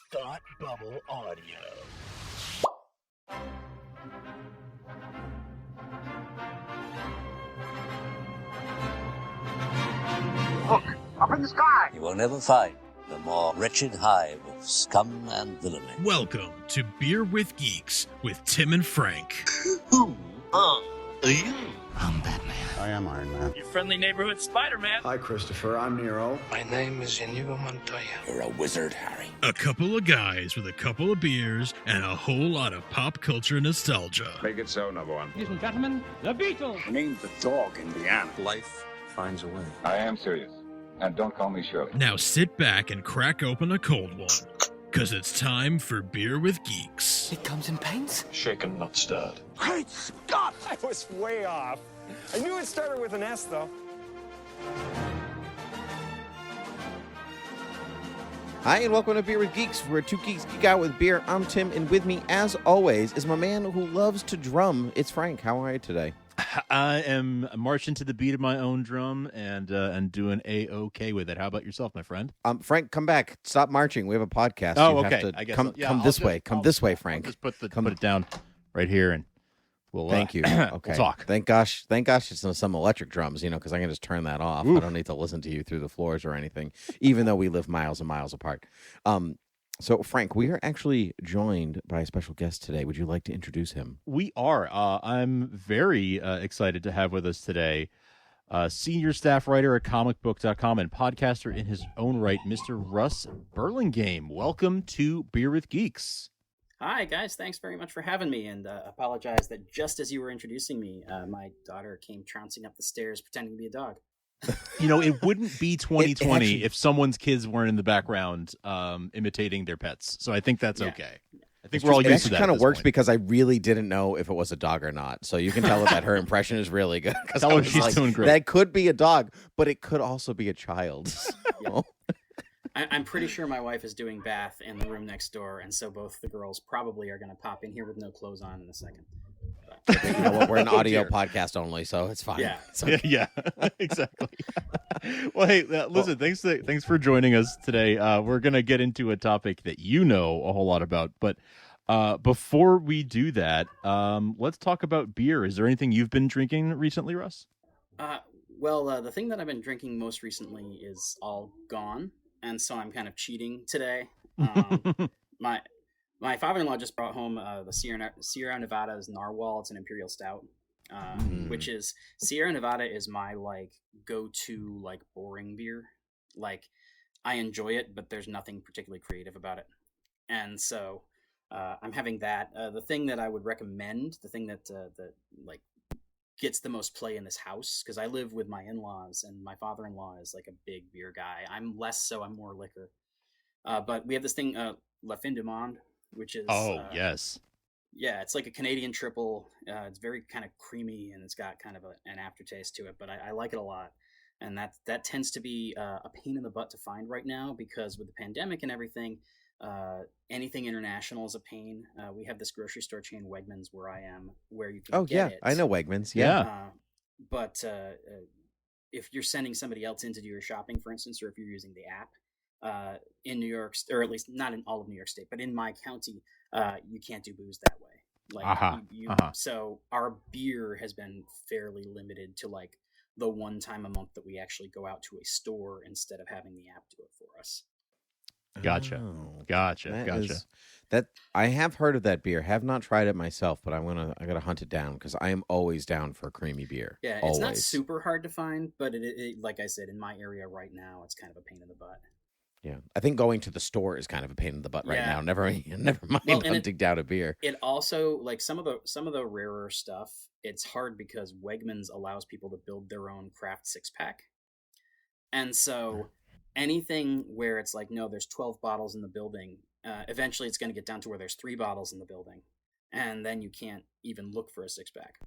Thought Bubble Audio. Look, up in the sky! You will never find the more wretched hive of scum and villainy. Welcome to Beer with Geeks with Tim and Frank. Who are you? I'm Batman. I am Iron Man. Your friendly neighborhood Spider-Man. Hi, Christopher. I'm Nero. My name is Inigo Montoya. You're a wizard, Harry. A couple of guys with a couple of beers and a whole lot of pop culture nostalgia. Make it so, number one. Ladies and gentlemen, the Beatles. I named the dog Indiana. Life finds a way. I am serious. And don't call me Shirley. Now sit back and crack open a cold one, because it's time for Beer with Geeks. It comes in paints. Shaken, not stirred. Great Scott! I was way off. I knew it started with an S, though. Hi, and welcome to Beer with Geeks, where two geeks geek out with beer. I'm Tim, and with me, as always, is my man who loves to drum. It's Frank. How are you today? I am marching to the beat of my own drum and doing A-OK with it. How about yourself, my friend? Frank, come back. Stop marching. We have a podcast. Oh, you okay. Have to I guess come this way. Come this way, Frank. I'll just put it down right here, and we'll. Thank you. Okay. We'll talk. Thank gosh, it's some electric drums, because I can just turn that off. Oof. I don't need to listen to you through the floors or anything, even though we live miles and miles apart. So, Frank, we are actually joined by a special guest today. Would you like to introduce him? We are. I'm very excited to have with us today senior staff writer at comicbook.com and podcaster in his own right, Mr. Russ Burlingame. Welcome to Beer with Geeks. Hi, guys. Thanks very much for having me, and apologize that just as you were introducing me, my daughter came trouncing up the stairs pretending to be a dog. It wouldn't be 2020 actually, if someone's kids weren't in the background imitating their pets. So I think that's Yeah. okay. I think we're all It used to actually that. kind at of this works point. because I really didn't know if it was a dog or not. So you can tell that her impression is really good. Tell her she's doing great. That could be a dog, but it could also be a child. So. I'm pretty sure my wife is doing bath in the room next door, and so both the girls probably are going to pop in here with no clothes on in a second. But you know what? We're an audio dear. podcast only, so it's fine. Yeah. It's okay. Yeah, exactly. Well, hey, listen, thanks for joining us today. We're going to get into a topic that you know a whole lot about, but before we do that, let's talk about beer. Is there anything you've been drinking recently, Russ? Well, the thing that I've been drinking most recently is all gone, and so I'm kind of cheating today. My father-in-law just brought home the Sierra Nevada's Narwhal. It's an Imperial Stout, which is Sierra Nevada is my go-to boring beer. I enjoy it, but there's nothing particularly creative about it, and so I'm having that. The thing that I would recommend, the thing that gets the most play in this house, because I live with my in-laws, and my father-in-law is a big beer guy. I'm less so. I'm more liquor. But we have this thing, Fin Du Monde, which is yes, yeah, it's like a Canadian triple. It's very kind of creamy, and it's got kind of an aftertaste to it, but I like it a lot. And that tends to be a pain in the butt to find right now, because with the pandemic and everything, anything international is a pain. We have this grocery store chain, Wegmans, where I am, where you can get it. I know Wegmans. But if you're sending somebody else in to do your shopping, for instance, or if you're using the app, in New York, or at least not in all of New York State, but in my county, you can't do booze that way. So our beer has been fairly limited to the one time a month that we actually go out to a store instead of having the app do it for us. Gotcha. That I have heard of that beer. Have not tried it myself, but I gotta hunt it down, because I am always down for creamy beer. Yeah, always. It's not super hard to find, but it like I said, in my area right now, it's kind of a pain in the butt. Yeah, I think going to the store is kind of a pain in the butt right now. Never mind hunting down a beer. It also, some of the rarer stuff, it's hard because Wegmans allows people to build their own craft 6-pack, and so anything where it's no, there's 12 bottles in the building. Eventually, it's going to get down to where there's 3 bottles in the building, and then you can't even look for a 6-pack.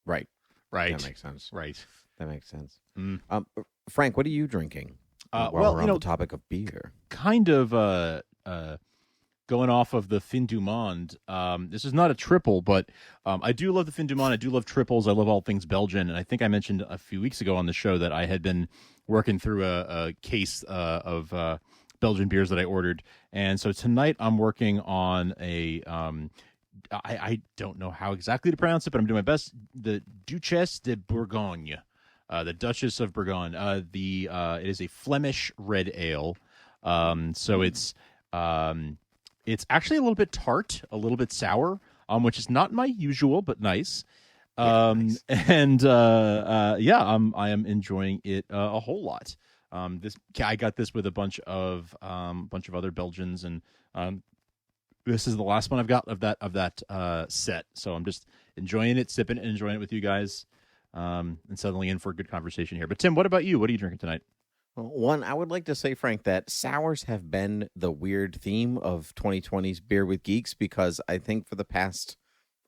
Right. That makes sense. Right. That makes sense. Frank, what are you drinking? While we're on the topic of beer, kind of going off of the Fin Du Monde. This is not a triple, but I do love the Fin Du Monde. I do love triples. I love all things Belgian, and I think I mentioned a few weeks ago on the show that I had been working through a case of Belgian beers that I ordered. And so tonight I'm working on a I don't know how exactly to pronounce it, but I'm doing my best. The Duchesse de Bourgogne, the Duchess of Bourgogne. It is a Flemish red ale. So it's actually a little bit tart, a little bit sour, which is not my usual, but nice. Nice. And I am enjoying it a whole lot. I got this with a bunch of other Belgians, and this is the last one I've got of that set. So I'm just enjoying it, sipping it, and enjoying it with you guys, and settling in for a good conversation here. But Tim, what about you? What are you drinking tonight? Well, one, I would like to say, Frank, that sours have been the weird theme of 2020's Beer with Geeks, because I think for the past,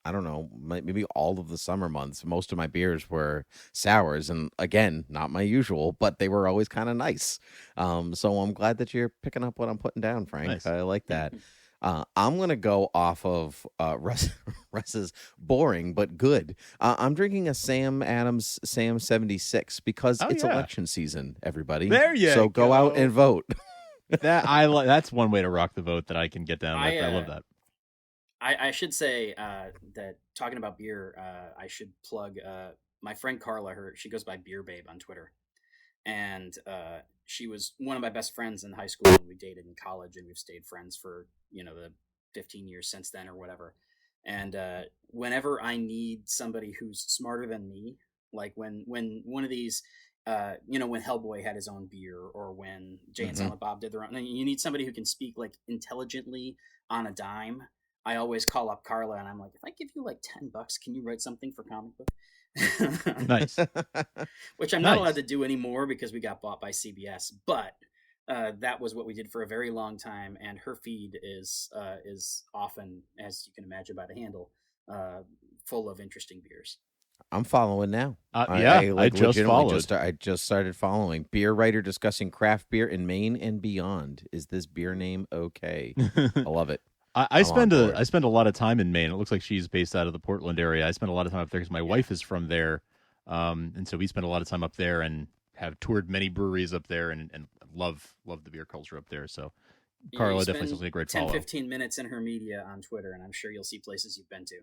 I don't know, maybe all of the summer months, most of my beers were sours. And again, not my usual, but they were always kind of nice. So I'm glad that you're picking up what I'm putting down, Frank. Nice. I like that. I'm going to go off of Russ's boring but good. I'm drinking a Sam Adams Sam 76 because it's election season, everybody. There you So go out and vote. That's one way to rock the vote that I can get down with. I love that. I should say that talking about beer, I should plug my friend Carla. She goes by Beer Babe on Twitter, and she was one of my best friends in high school. And we dated in college, and we've stayed friends for the 15 years since then, or whatever. And whenever I need somebody who's smarter than me, like when one of these, when Hellboy had his own beer, or when Jay and Silent Bob did their own, you need somebody who can speak like intelligently on a dime. I always call up Carla and I'm like, if I give you like $10, can you write something for Comic Book? Nice. Which I'm not allowed to do anymore because we got bought by CBS, but that was what we did for a very long time. And her feed is often, as you can imagine by the handle, full of interesting beers. I'm following now. I just followed. I just started following. Beer writer discussing craft beer in Maine and beyond. Is this beer name okay? I love it. I spend a lot of time in Maine. It looks like she's based out of the Portland area. I spend a lot of time up there because my wife is from there, and so we spend a lot of time up there and have toured many breweries up there and love the beer culture up there. So Carla definitely sounds like a great 10-15 minutes in her media on Twitter, and I'm sure you'll see places you've been to.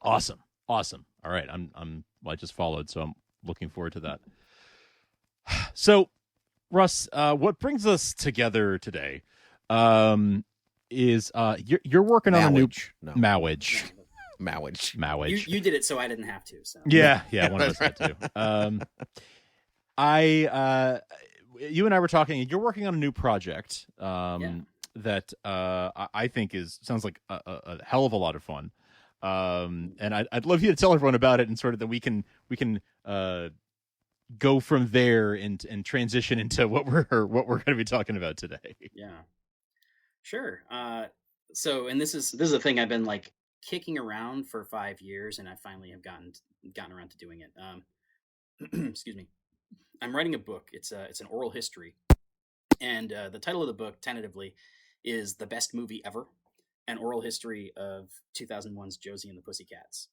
Awesome. All right, I just followed, so I'm looking forward to that. So, Russ, what brings us together today? Is you're working on a new Mowage. You did it, so I didn't have to. So yeah, one of us had to. You and I were talking. You're working on a new project that I think sounds like a hell of a lot of fun. And I'd love you to tell everyone about it, and sort of that we can go from there and transition into what we're going to be talking about today. Yeah. Sure. So, and this is a thing I've been like kicking around for 5 years, and I finally have gotten around to doing it. Excuse me. I'm writing a book. It's an oral history, and the title of the book tentatively is "The Best Movie Ever: An Oral History of 2001's Josie and the Pussycats."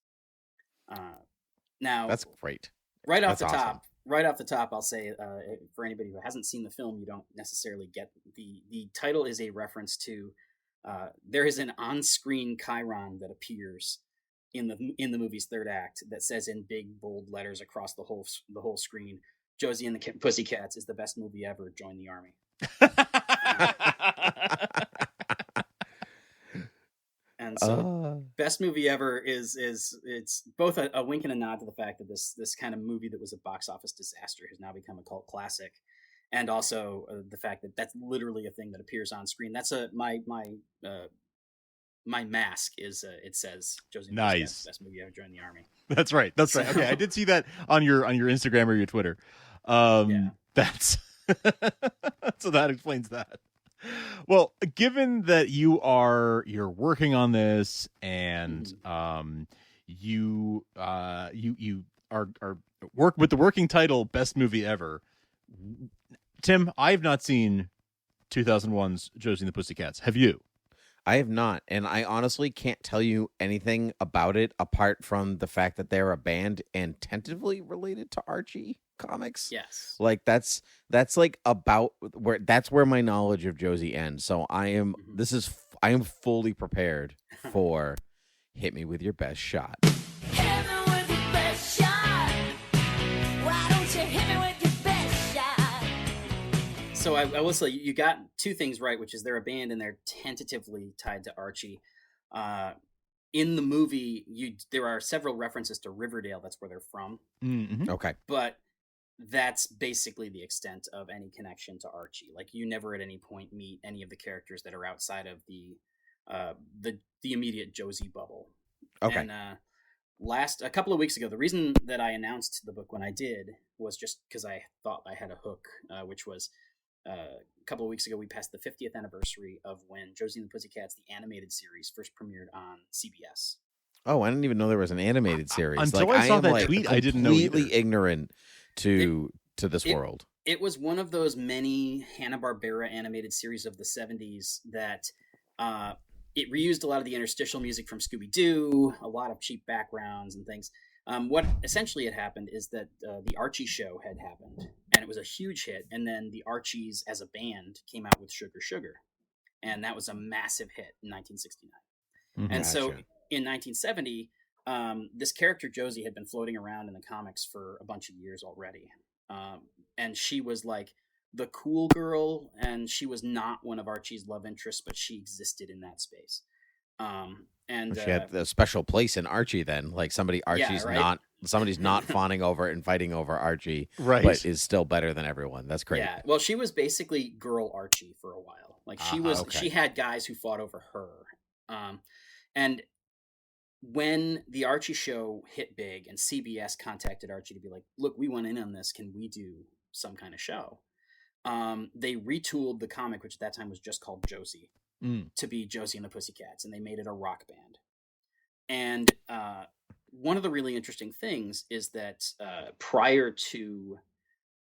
Now, that's great. Right off the top, I'll say, for anybody who hasn't seen the film, you don't necessarily get the title is a reference to there is an on-screen chyron that appears in the movie's third act that says in big bold letters across the whole screen, "Josie and the Pussycats is the best movie ever. Join the army." And so, best movie ever is it's both a wink and a nod to the fact that this kind of movie that was a box office disaster has now become a cult classic, and also the fact that that's literally a thing that appears on screen. That's my mask is it says Josie nice best movie ever, join the army. That's right. Okay, I did see that on your Instagram or your Twitter. That's so that explains that. Well, given that you're working on this, and you are work with the working title "Best Movie Ever," Tim, I've not seen 2001's Josie and the Pussycats. Have you? I have not, and I honestly can't tell you anything about it apart from the fact that they're a band and tentatively related to Archie comics. Yes. Like that's like about where my knowledge of Josie ends. So I am I am fully prepared for Hit Me With Your Best Shot. Hit me with your best shot. Why don't you hit me with your best shot? So I will say you got two things right, which is they're a band and they're tentatively tied to Archie. In the movie, there are several references to Riverdale. That's where they're from. Mm-hmm. Okay. But that's basically the extent of any connection to Archie. Like, you never at any point meet any of the characters that are outside of the immediate Josie bubble. Okay. And a couple of weeks ago, the reason that I announced the book when I did was just because I thought I had a hook, which was a couple of weeks ago we passed the 50th anniversary of when Josie and the Pussycats, the animated series, first premiered on CBS. Oh, I didn't even know there was an animated series. Until like, I saw am, that like, tweet, I didn't know either. Completely ignorant to this world. It was one of those many Hanna-Barbera animated series of the 70s that it reused a lot of the interstitial music from Scooby-Doo, a lot of cheap backgrounds and things. What essentially had happened is that the Archie show had happened, and it was a huge hit, and then the Archies as a band came out with Sugar Sugar, and that was a massive hit in 1969. Mm-hmm. And so in 1970, this character Josie had been floating around in the comics for a bunch of years already. And she was like the cool girl, and she was not one of Archie's love interests, but she existed in that space. And she had a special place in Archie then, like somebody's not fawning over and fighting over Archie, right? But is still better than everyone. That's great. Yeah. Well, she was basically girl Archie for a while. Like she had guys who fought over her. And when the Archie show hit big and CBS contacted Archie to be like, look, we want in on this. Can we do some kind of show? They retooled the comic, which at that time was just called Josie, to be Josie and the Pussycats, and they made it a rock band. And one of the really interesting things is that prior to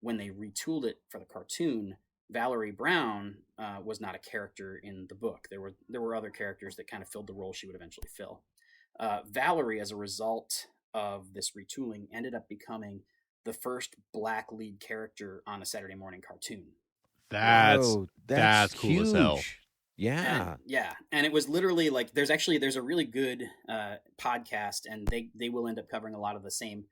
when they retooled it for the cartoon, Valerie Brown was not a character in the book. There were other characters that kind of filled the role she would eventually fill. Valerie, as a result of this retooling, ended up becoming the first black lead character on a Saturday morning cartoon. That's cool huge. as hell. Yeah. And it was literally like there's a really good podcast, and they will end up covering a lot of the same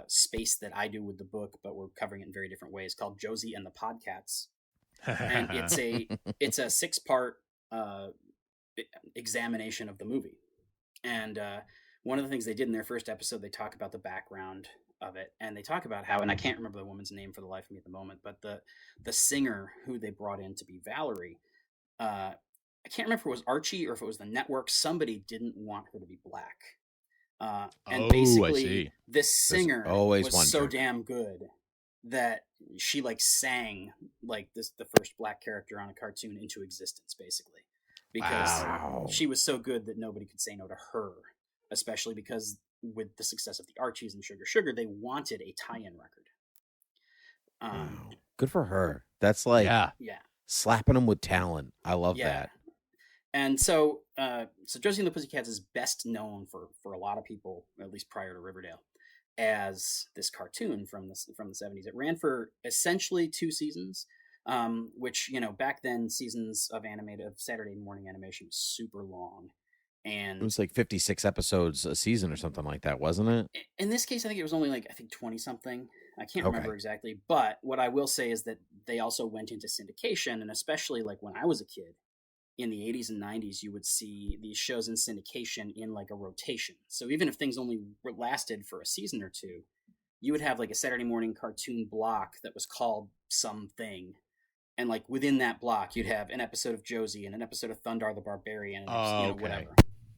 space that I do with the book, but we're covering it in very different ways, called Josie and the Podcats. And it's a 6-part examination of the movie. And one of the things they did in their first episode, they talk about the background of it, and they talk about how, and I can't remember the woman's name for the life of me at the moment, but the singer who they brought in to be Valerie, I can't remember if it was Archie or if it was the network. Somebody didn't want her to be black. And basically this singer was so damn good that she like sang like the first black character on a cartoon into existence, basically, because she was so good that nobody could say no to her, especially because with the success of the Archies and Sugar Sugar, they wanted a tie-in record. Good for her. That's like slapping them with talent. I love that. And so Josie and the Pussycats is best known for a lot of people, at least prior to Riverdale, as this cartoon from the 70s. It ran for essentially 2 seasons, which, back then seasons of Saturday morning animation was super long. And it was like 56 episodes a season or something like that, wasn't it? In this case, I think it was only 20 something. I can't remember exactly. But what I will say is that they also went into syndication, and especially like when I was a kid in the 80s and 90s, you would see these shows in syndication in like a rotation. So even if things only lasted for a season or 2, you would have like a Saturday morning cartoon block that was called something. And like within that block, you'd have an episode of Josie and an episode of Thundar the Barbarian, and whatever.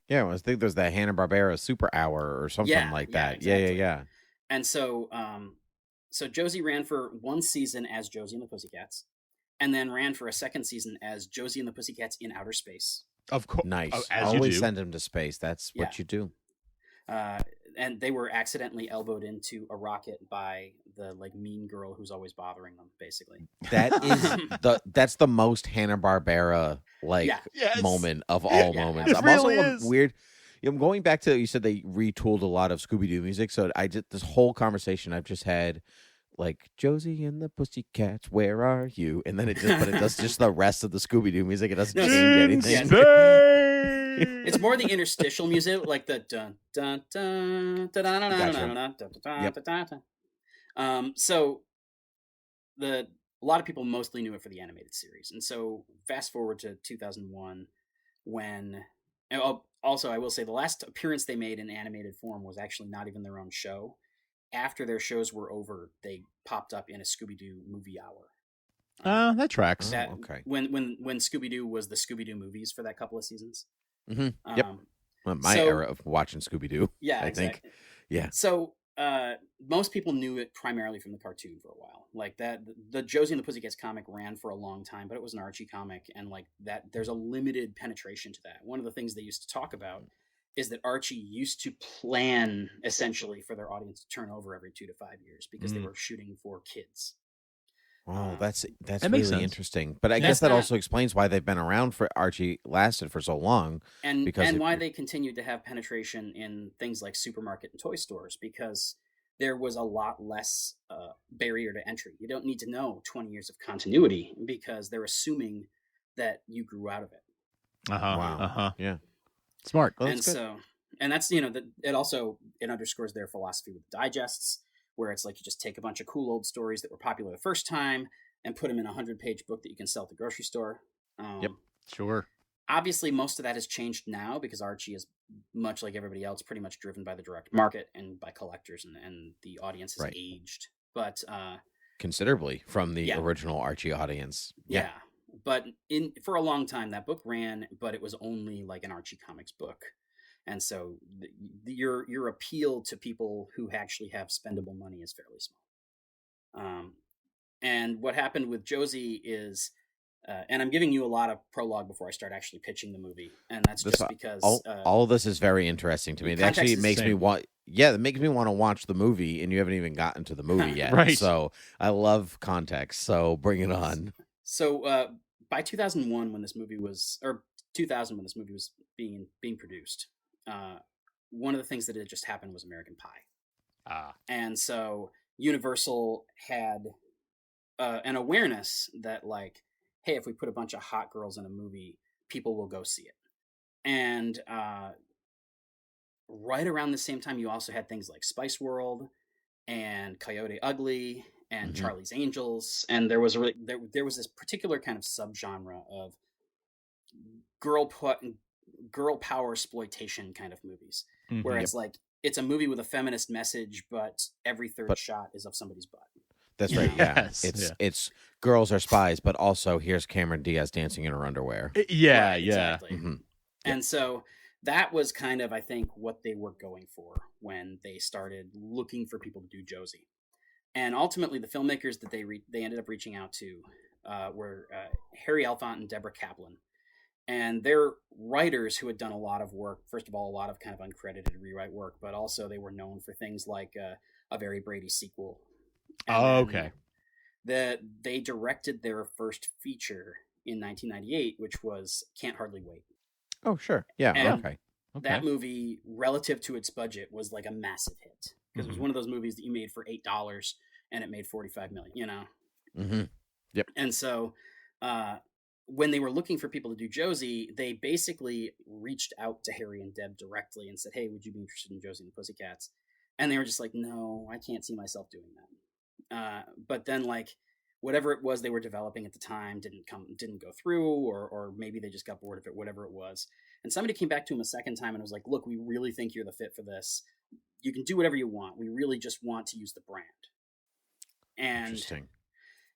Yeah, I think there's that Hanna-Barbera Super Hour or something like that. Exactly. Yeah. And so Josie ran for 1 season as Josie and the Pussycats, and then ran for a 2nd season as Josie and the Pussycats in Outer Space. Of course. Nice. As Always you do. send them to space. That's what you do. And and they were accidentally elbowed into a rocket by the like mean girl who's always bothering them, basically. That is that's the most Hanna-Barbera moment of all moments. I'm really also weird. I'm going back to, you said they retooled a lot of Scooby-Doo music, so I just, this whole conversation I've just had, like, Josie and the Pussycats, where are you? And then it does just the rest of the Scooby-Doo music. It doesn't change anything. It's more the interstitial music, like the dun dun dun dun dun dun dun dun dun. So a lot of people mostly knew it for the animated series, and so fast forward to 2001 when. Also, I will say the last appearance they made in animated form was actually not even their own show. After their shows were over, they popped up in a Scooby-Doo movie hour. That tracks. Okay. When Scooby-Doo was the Scooby-Doo movies for that couple of seasons. Mm-hmm. Yep. My era of watching Scooby-Doo. Yeah, I think. Yeah. So most people knew it primarily from the cartoon for a while. Like that, the Josie and the Pussycats comic ran for a long time, but it was an Archie comic, and like that, there's a limited penetration to that. One of the things they used to talk about is that Archie used to plan essentially for their audience to turn over every 2 to 5 years because they were shooting for kids. Wow, that's that really makes sense. Interesting. But I guess that also explains why they've been around for Archie lasted for so long. And why they continued to have penetration in things like supermarket and toy stores, because there was a lot less barrier to entry. You don't need to know 20 years of continuity because they're assuming that you grew out of it. Wow. Yeah. Smart. Well, and so, and that's, it underscores their philosophy with digests, where it's like you just take a bunch of cool old stories that were popular the first time and put them in a 100-page book that you can sell at the grocery store. Yep. Sure. Obviously, most of that has changed now because Archie is, much like everybody else, pretty much driven by the direct market and by collectors, and the audience has aged. But considerably from the original Archie audience. Yeah. But for a long time, that book ran, but it was only like an Archie Comics book. And so your appeal to people who actually have spendable money is fairly small. And what happened with Josie is, and I'm giving you a lot of prologue before I start actually pitching the movie, and that's just because all of this is very interesting to me. It actually makes me want. Yeah, it makes me want to watch the movie, and you haven't even gotten to the movie yet. Right. So I love context. So bring it on. So by 2001, when this movie was, or 2000 when this movie was being produced, one of the things that had just happened was American Pie. And so Universal had an awareness that, like, hey, if we put a bunch of hot girls in a movie, people will go see it. And right around the same time, you also had things like Spice World and Coyote Ugly and Charlie's Angels, and there was this particular kind of subgenre of girl power exploitation kind of movies, where it's like it's a movie with a feminist message, but every third shot is of somebody's butt. That's right. Yeah, it's girls are spies, but also here's Cameron Diaz dancing in her underwear. Yeah, right, exactly. And so that was kind of, I think, what they were going for when they started looking for people to do Josie. And ultimately, the filmmakers that they ended up reaching out to were Harry Elfont and Deborah Kaplan. And they're writers who had done a lot of work. First of all, a lot of kind of uncredited rewrite work, but also they were known for things like A Very Brady Sequel. Okay. They directed their first feature in 1998, which was Can't Hardly Wait. Oh, sure. Yeah. And okay. That movie, relative to its budget, was like a massive hit. Because it was one of those movies that you made for $8 and it made $45 million, you know? Yep. And so when they were looking for people to do Josie, they basically reached out to Harry and Deb directly and said, hey, would you be interested in Josie and the Pussycats? And they were just like, no, I can't see myself doing that. But then, like, whatever it was they were developing at the time didn't go through, or maybe they just got bored of it, whatever it was. And somebody came back to him a second time and was like, look, we really think you're the fit for this. You can do whatever you want. We really just want to use the brand. Interesting.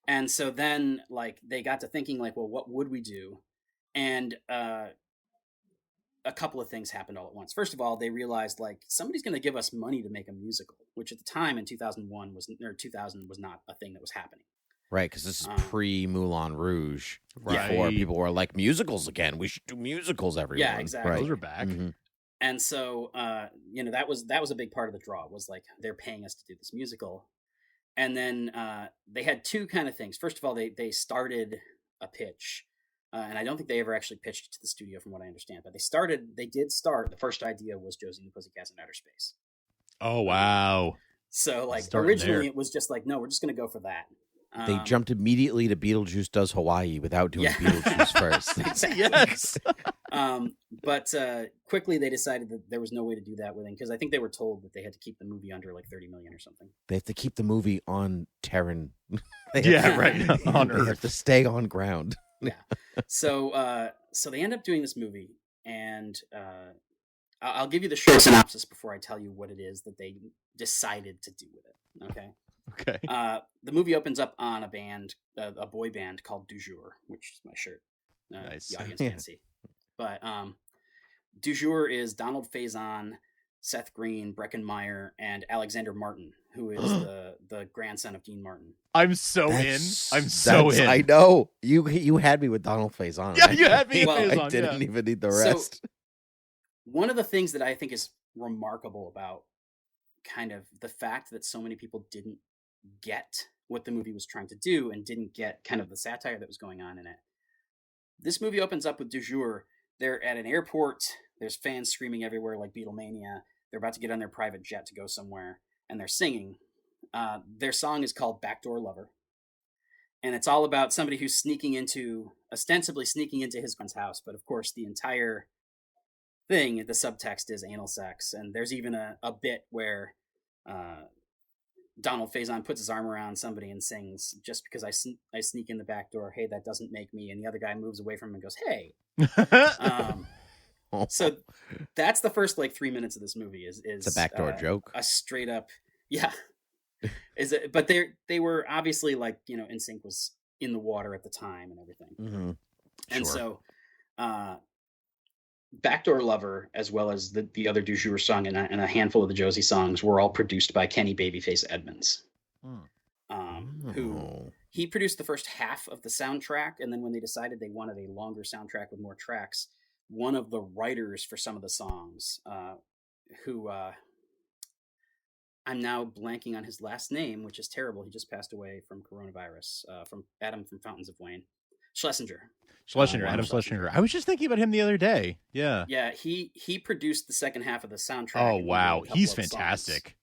And so then, like, they got to thinking, like, well, what would we do? And a couple of things happened all at once. First of all, they realized, like, somebody's going to give us money to make a musical, which at the time in 2000 was not a thing that was happening. Right, because this is pre-Moulin Rouge. Before people were like, musicals again. We should do musicals, everyone. Yeah, exactly. Those are back. And so, that was a big part of the draw, was like, they're paying us to do this musical. And then they had two kind of things. First of all, they started a pitch, and I don't think they ever actually pitched it to the studio, from what I understand. But they did start. The first idea was Josie and the Pussycats in Outer Space. Oh wow! So like Starting originally there. it was just like, no, we're just going to go for that. They jumped immediately to Beetlejuice Does Hawaii without doing Beetlejuice first. Exactly. Yes. But quickly they decided that there was no way to do that because I think they were told that they had to keep the movie under like 30 million or something. They have to keep the movie on Terran. On They Earth. Have to stay on ground. Yeah. So they end up doing this movie, and I'll give you the short synopsis before I tell you what it is that they decided to do with it. Okay. Okay. The movie opens up on a boy band called Du Jour, which is my shirt. Nice. The audience can't see. But Du Jour is Donald Faison, Seth Green, Breckin Meyer, and Alexander Martin, who is the grandson of Dean Martin. I'm so in. I know. You had me with Donald Faison. Yeah, you had me Well, with Faison. I didn't even need the rest. So, one of the things that I think is remarkable about kind of the fact that so many people didn't get what the movie was trying to do and didn't get kind of the satire that was going on in it. This movie opens up with Du Jour. They're at an airport. There's fans screaming everywhere like Beatlemania. They're about to get on their private jet to go somewhere, and they're singing. Their song is called Backdoor Lover. And it's all about somebody who's ostensibly sneaking into his friend's house. But of course, the entire thing, the subtext is anal sex. And there's even a bit where Donald Faison puts his arm around somebody and sings, "Just because I sneak in the back door, hey, that doesn't make me." And the other guy moves away from him and goes, "Hey." So that's the first like 3 minutes of this movie is It's a backdoor joke. A straight up, yeah. But they were obviously like, NSYNC was in the water at the time and everything. Mm-hmm. And so Backdoor Lover, as well as the other Du Jour song and a handful of the Josie songs, were all produced by Kenny Babyface Edmonds, who he produced the first half of the soundtrack. And then when they decided they wanted a longer soundtrack with more tracks, one of the writers for some of the songs, who I'm now blanking on his last name, which is terrible. He just passed away from coronavirus, from Adam from Fountains of Wayne. Schlesinger. Adam Schlesinger. I was just thinking about him the other day. Yeah. Yeah, he produced the second half of the soundtrack. Oh wow, he's fantastic.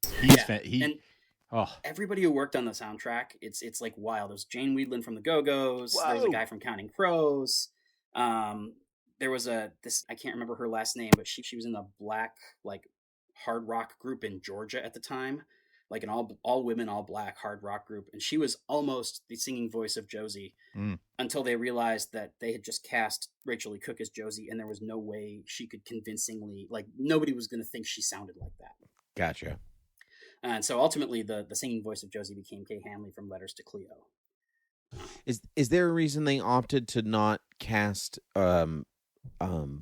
Everybody who worked on the soundtrack, it's like wild. There's Jane Weedland from the Go-Go's. There's a guy from Counting Crows. There was I can't remember her last name, but she was in the black like hard rock group in Georgia at the time, like an all women, all black hard rock group, and she was almost the singing voice of Josie until they realized that they had just cast Rachel Lee Cook as Josie, and there was no way she could convincingly, like, nobody was going to think she sounded like that. Gotcha. And so ultimately, the singing voice of Josie became Kay Hanley from Letters to Cleo. Is there a reason they opted to not cast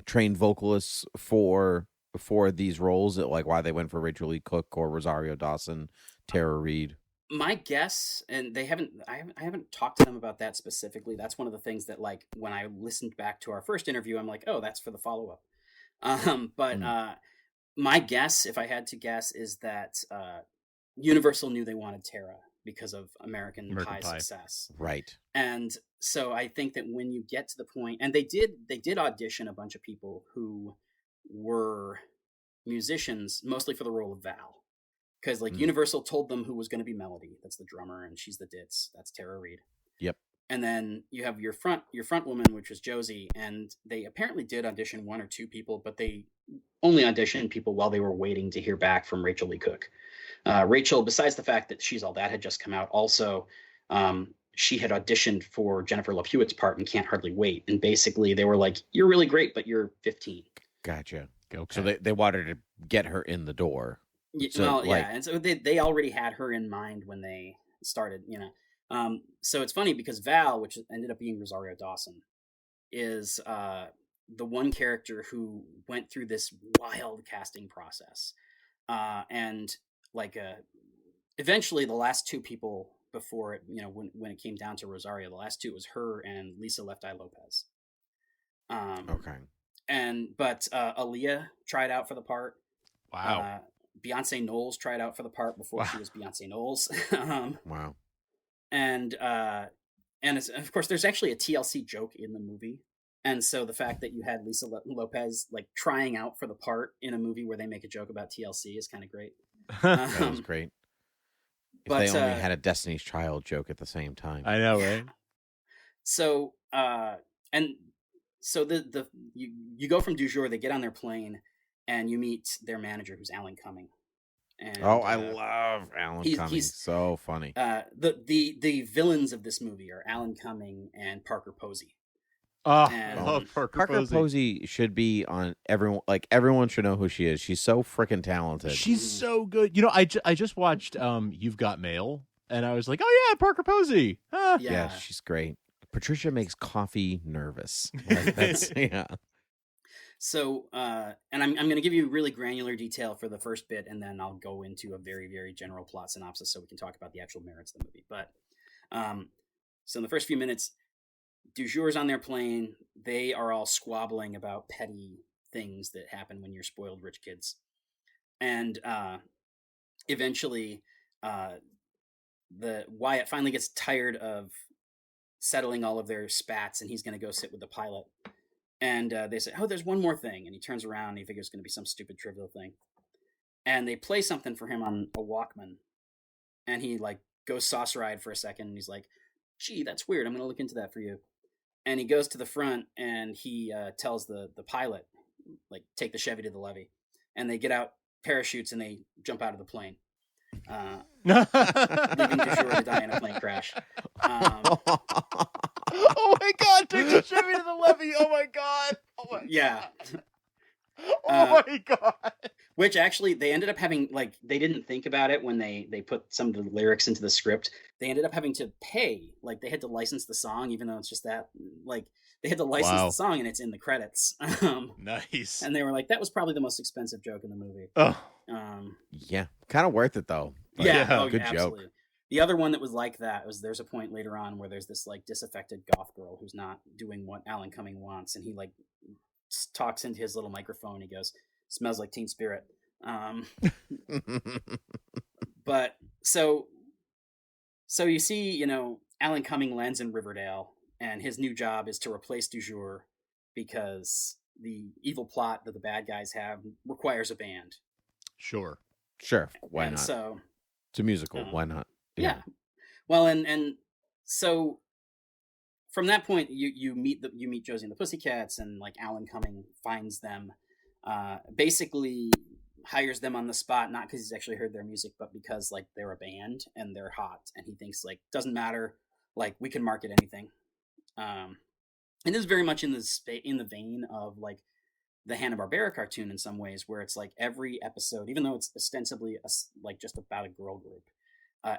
trained vocalists for these roles? Like why they went for Rachel Lee Cook or Rosario Dawson, Tara Reid? My guess, and I haven't talked to them about that specifically. That's one of the things that, like, when I listened back to our first interview, I'm like, oh, that's for the follow-up. My guess, if I had to guess, is that Universal knew they wanted Tara because of American Pie success. Right. And so I think that when you get to the point, and they did audition a bunch of people who were musicians, mostly for the role of Val. Because Universal told them who was going to be Melody. That's the drummer, and she's the ditz. That's Tara Reid. Yep. And then you have your front woman, which was Josie, and they apparently did audition one or two people, but they only auditioned people while they were waiting to hear back from Rachel Lee Cook. Rachel, besides the fact that She's All That had just come out, also she had auditioned for Jennifer Love Hewitt's part in Can't Hardly Wait, and basically they were like, "You're really great, but you're 15." Gotcha. Okay. So they wanted to get her in the door. So, and so they already had her in mind when they started, So it's funny because Val, which ended up being Rosario Dawson, is the one character who went through this wild casting process, and eventually the last two people before it, when it came down to Rosario, the last two was her and Lisa Left Eye Lopez. Okay. But Aaliyah tried out for the part. Wow. Beyonce Knowles tried out for the part before she was Beyonce Knowles. Wow. And of course, there's actually a TLC joke in the movie. And so the fact that you had Lisa Lopez like trying out for the part in a movie where they make a joke about TLC is kind of great. That was great. If But they only had a Destiny's Child joke at the same time. I know, right? So you go from Du Jour, they get on their plane, and you meet their manager, who's Alan Cumming. And, I love Alan Cumming. He's so funny. The villains of this movie are Alan Cumming and Parker Posey. I love Parker Posey should be on everyone. Like everyone should know who she is. She's so freaking talented. She's so good. You know, I just watched You've Got Mail, and I was like, oh yeah, Parker Posey. Yeah, she's great. Patricia makes coffee nervous. Like, that's yeah. So, and I'm going to give you really granular detail for the first bit, and then I'll go into a very, very general plot synopsis so we can talk about the actual merits of the movie. But, so in the first few minutes, Du Jour's on their plane. They are all squabbling about petty things that happen when you're spoiled rich kids. And eventually, Wyatt finally gets tired of settling all of their spats, and he's going to go sit with the pilot. And they say, oh, there's one more thing. And he turns around and he figures it's going to be some stupid trivial thing. And they play something for him on a Walkman. And he like goes saucer-eyed for a second. And he's like, gee, that's weird. I'm going to look into that for you. And he goes to the front and he tells the pilot, like, take the Chevy to the levee. And they get out parachutes and they jump out of the plane. Leaving Du Jour to die in a plane crash. Oh my god, take the Chevy to the levee. Oh my god. Oh my yeah. God. Oh my god. Which actually they ended up having, like, they didn't think about it when they put some of the lyrics into the script. They ended up having to pay, like, they had to license the song, even though it's just that, like, they had to license the song and it's in the credits. Nice. And they were like, that was probably the most expensive joke in the movie. Oh. Yeah, kind of worth it though. But good joke. The other one that was like that was there's a point later on where there's this like disaffected goth girl who's not doing what Alan Cumming wants, and he like talks into his little microphone. He goes, "Smells like Teen Spirit." But so you see, you know, Alan Cumming lands in Riverdale, and his new job is to replace Du Jour because the evil plot that the bad guys have requires a band. Sure. Why and not? So it's a musical. Why not? Yeah. Well, and so from that point, you meet Josie and the Pussycats, and like Alan Cumming finds them, basically hires them on the spot, not because he's actually heard their music, but because like they're a band and they're hot, and he thinks like doesn't matter, like we can market anything. And this is very much in the vein of like the Hanna-Barbera cartoon in some ways, where it's like every episode, even though it's ostensibly like just about a girl group,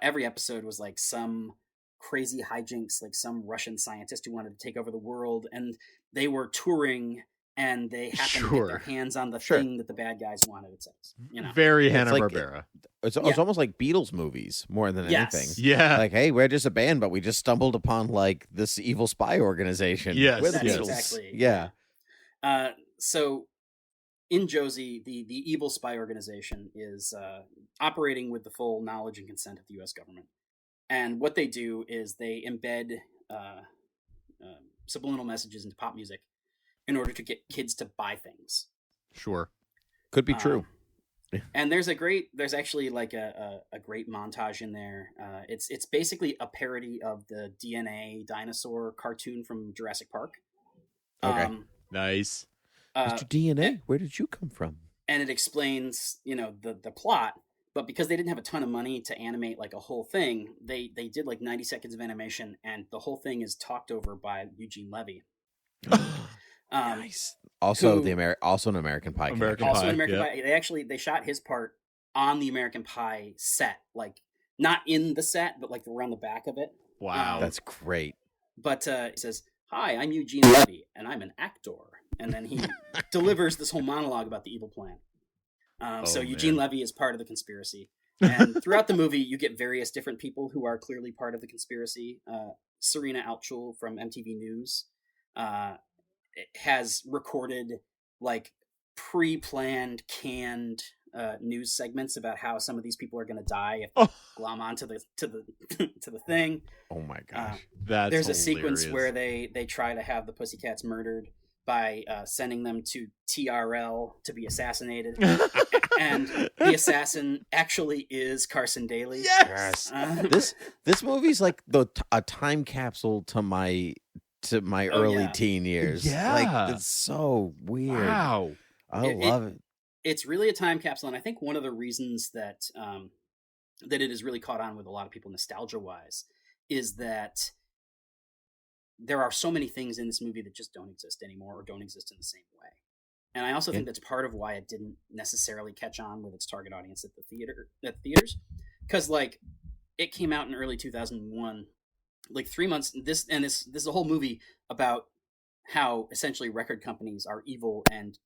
every episode was like some crazy hijinks, like some Russian scientist who wanted to take over the world, and they were touring, and they happened to get their hands on the thing that the bad guys wanted. It says, you know, very Hanna-Barbera. It's almost like Beatles movies more than anything. Yeah, like, hey, we're just a band, but we just stumbled upon like this evil spy organization. Yes, we're the Beatles. Exactly. Yeah. So in Josie, the evil spy organization is operating with the full knowledge and consent of the U.S. government. And what they do is they embed subliminal messages into pop music in order to get kids to buy things. Sure. Could be true. And there's actually like a great montage in there. It's basically a parody of the DNA dinosaur cartoon from Jurassic Park. Okay. Nice. Mr. DNA, where did you come from? And it explains, you know, the plot, but because they didn't have a ton of money to animate like a whole thing, they did like 90 seconds of animation, and the whole thing is talked over by Eugene Levy. Nice. Also also an American Pie. Also an American Pie. They shot his part on the American Pie set, like not in the set, but like around the back of it. Wow, that's great. But he says, "Hi, I'm Eugene Levy, and I'm an actor." And then he delivers this whole monologue about the evil plan. So Eugene Levy is part of the conspiracy. And throughout the movie, you get various different people who are clearly part of the conspiracy. Serena Altschul from MTV News has recorded like pre-planned, canned news segments about how some of these people are going to die if they glom onto the to the thing. Oh my gosh, there's a sequence where they try to have the Pussycats murdered by sending them to TRL to be assassinated, and the assassin actually is Carson Daly. Yes, this movie's like a time capsule to my early teen years. Yeah, like it's so weird. Wow, I love it. It's really a time capsule, and I think one of the reasons that that it has really caught on with a lot of people nostalgia-wise is that there are so many things in this movie that just don't exist anymore or don't exist in the same way. And I also think that's part of why it didn't necessarily catch on with its target audience at the theaters, because like it came out in early 2001, like 3 months. This is a whole movie about how essentially record companies are evil and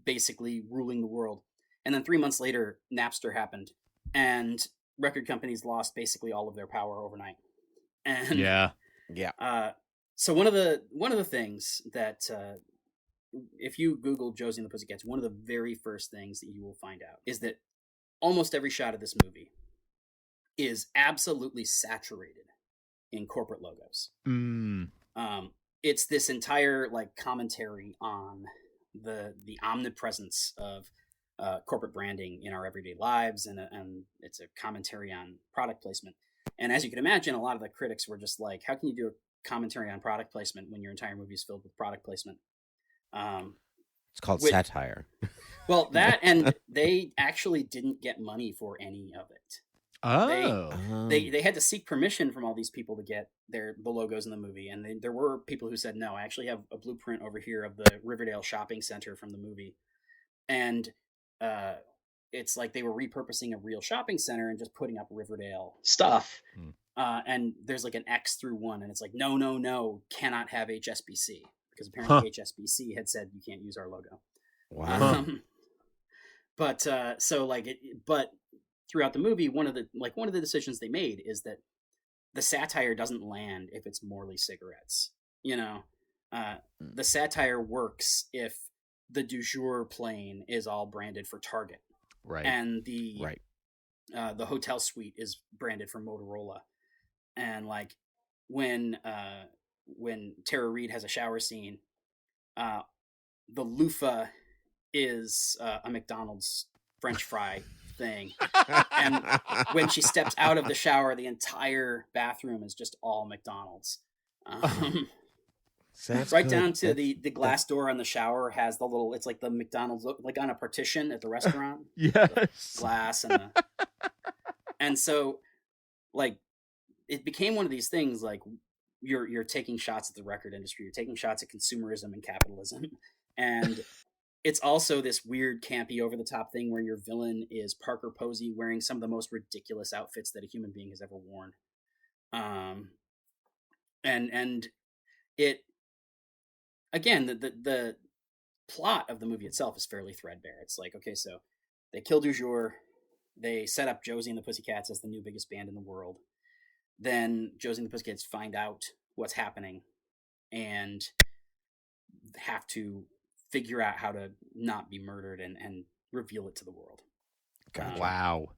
basically ruling the world. And then 3 months later, Napster happened, and record companies lost basically all of their power overnight. And so one of the things that if you Google Josie and the Pussycats, one of the very first things that you will find out is that almost every shot of this movie is absolutely saturated in corporate logos. It's this entire like commentary on the omnipresence of corporate branding in our everyday lives, and it's a commentary on product placement. And as you can imagine, a lot of the critics were just like, how can you do a commentary on product placement when your entire movie is filled with product placement? It's called satire. Well, that, and they actually didn't get money for any of it. They had to seek permission from all these people to get the logos in the movie, and there were people who said, no, I actually have a blueprint over here of the Riverdale shopping center from the movie. And it's like they were repurposing a real shopping center and just putting up Riverdale stuff. And there's like an X through one, and it's like, no, cannot have HSBC, because apparently HSBC had said you can't use our logo. Wow. But throughout the movie, one of the decisions they made is that the satire doesn't land if it's Morley cigarettes. The satire works if the du jour plane is all branded for Target, right? And the hotel suite is branded for Motorola, and like when Tara Reid has a shower scene, the loofah is a McDonald's French fry thing, and when she steps out of the shower, the entire bathroom is just all McDonald's. Right down to the glass door on the shower has the little, it's like the McDonald's look, like on a partition at the restaurant. Yes, glass and so like it became one of these things like you're taking shots at the record industry, you're taking shots at consumerism and capitalism, and it's also this weird, campy, over-the-top thing where your villain is Parker Posey wearing some of the most ridiculous outfits that a human being has ever worn. And it, again, the plot of the movie itself is fairly threadbare. It's like, okay, so they kill du jour, they set up Josie and the Pussycats as the new biggest band in the world. Then Josie and the Pussycats find out what's happening and have to figure out how to not be murdered and reveal it to the world. Wow.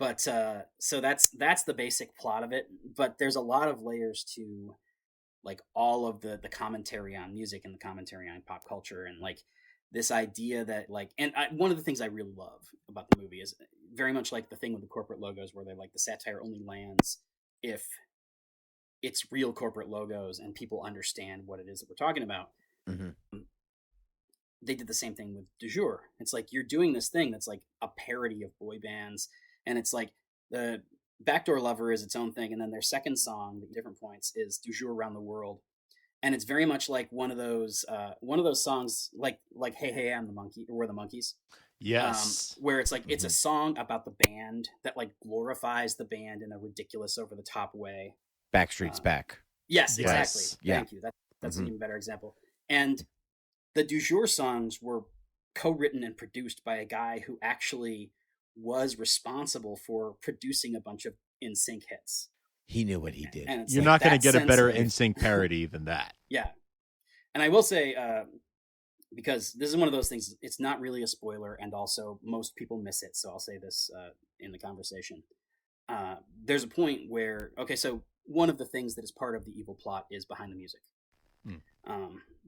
But so that's the basic plot of it. But there's a lot of layers to like all of the commentary on music and the commentary on pop culture, and like this idea that like, one of the things I really love about the movie is very much like the thing with the corporate logos, where they're like the satire only lands if it's real corporate logos and people understand what it is that we're talking about. Mm-hmm. They did the same thing with Du Jour. It's like you're doing this thing that's like a parody of boy bands, and it's like the Backdoor Lover is its own thing, and then their second song at different points is Du Jour Around the World, and it's very much like one of those songs like Hey Hey I'm the Monkey, or We're the Monkeys. Yes. Where it's like it's a song about the band that like glorifies the band in a ridiculous, over the top way. Backstreet's Back. Yes, exactly. Yeah. Thank you. That's an even better example. And the Du Jour songs were co-written and produced by a guy who actually was responsible for producing a bunch of NSYNC hits. He knew what he did. You're not going to get a better NSYNC parody than that. Yeah. And I will say, because this is one of those things. It's not really a spoiler, and also most people miss it. So I'll say this in the conversation. There's a point where so one of the things that is part of the evil plot is behind the music.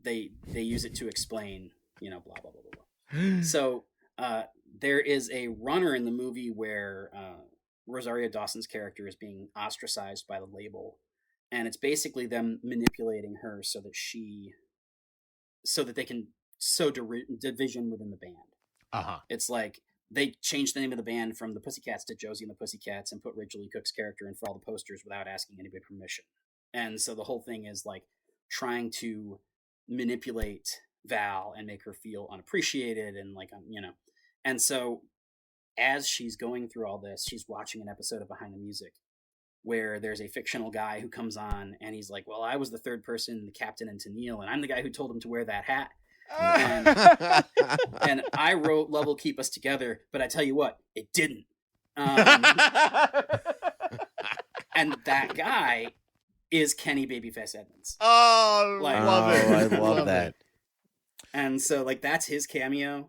They use it to explain, blah blah blah blah blah. So there is a runner in the movie where Rosario Dawson's character is being ostracized by the label, and it's basically them manipulating her so that they can sow division within the band. It's like they changed the name of the band from the Pussycats to Josie and the Pussycats and put Rachel E. Cook's character in for all the posters without asking anybody permission. And so the whole thing is like trying to manipulate Val and make her feel unappreciated and And so as she's going through all this, she's watching an episode of Behind the Music where there's a fictional guy who comes on and he's like, well, I was the third person, the captain, and to kneel, and I'm the guy who told him to wear that hat. And I wrote Love Will Keep Us Together, but I tell you what, it didn't. And that guy is Kenny Babyface Edmonds. Oh, love it. I love that. And so that's his cameo.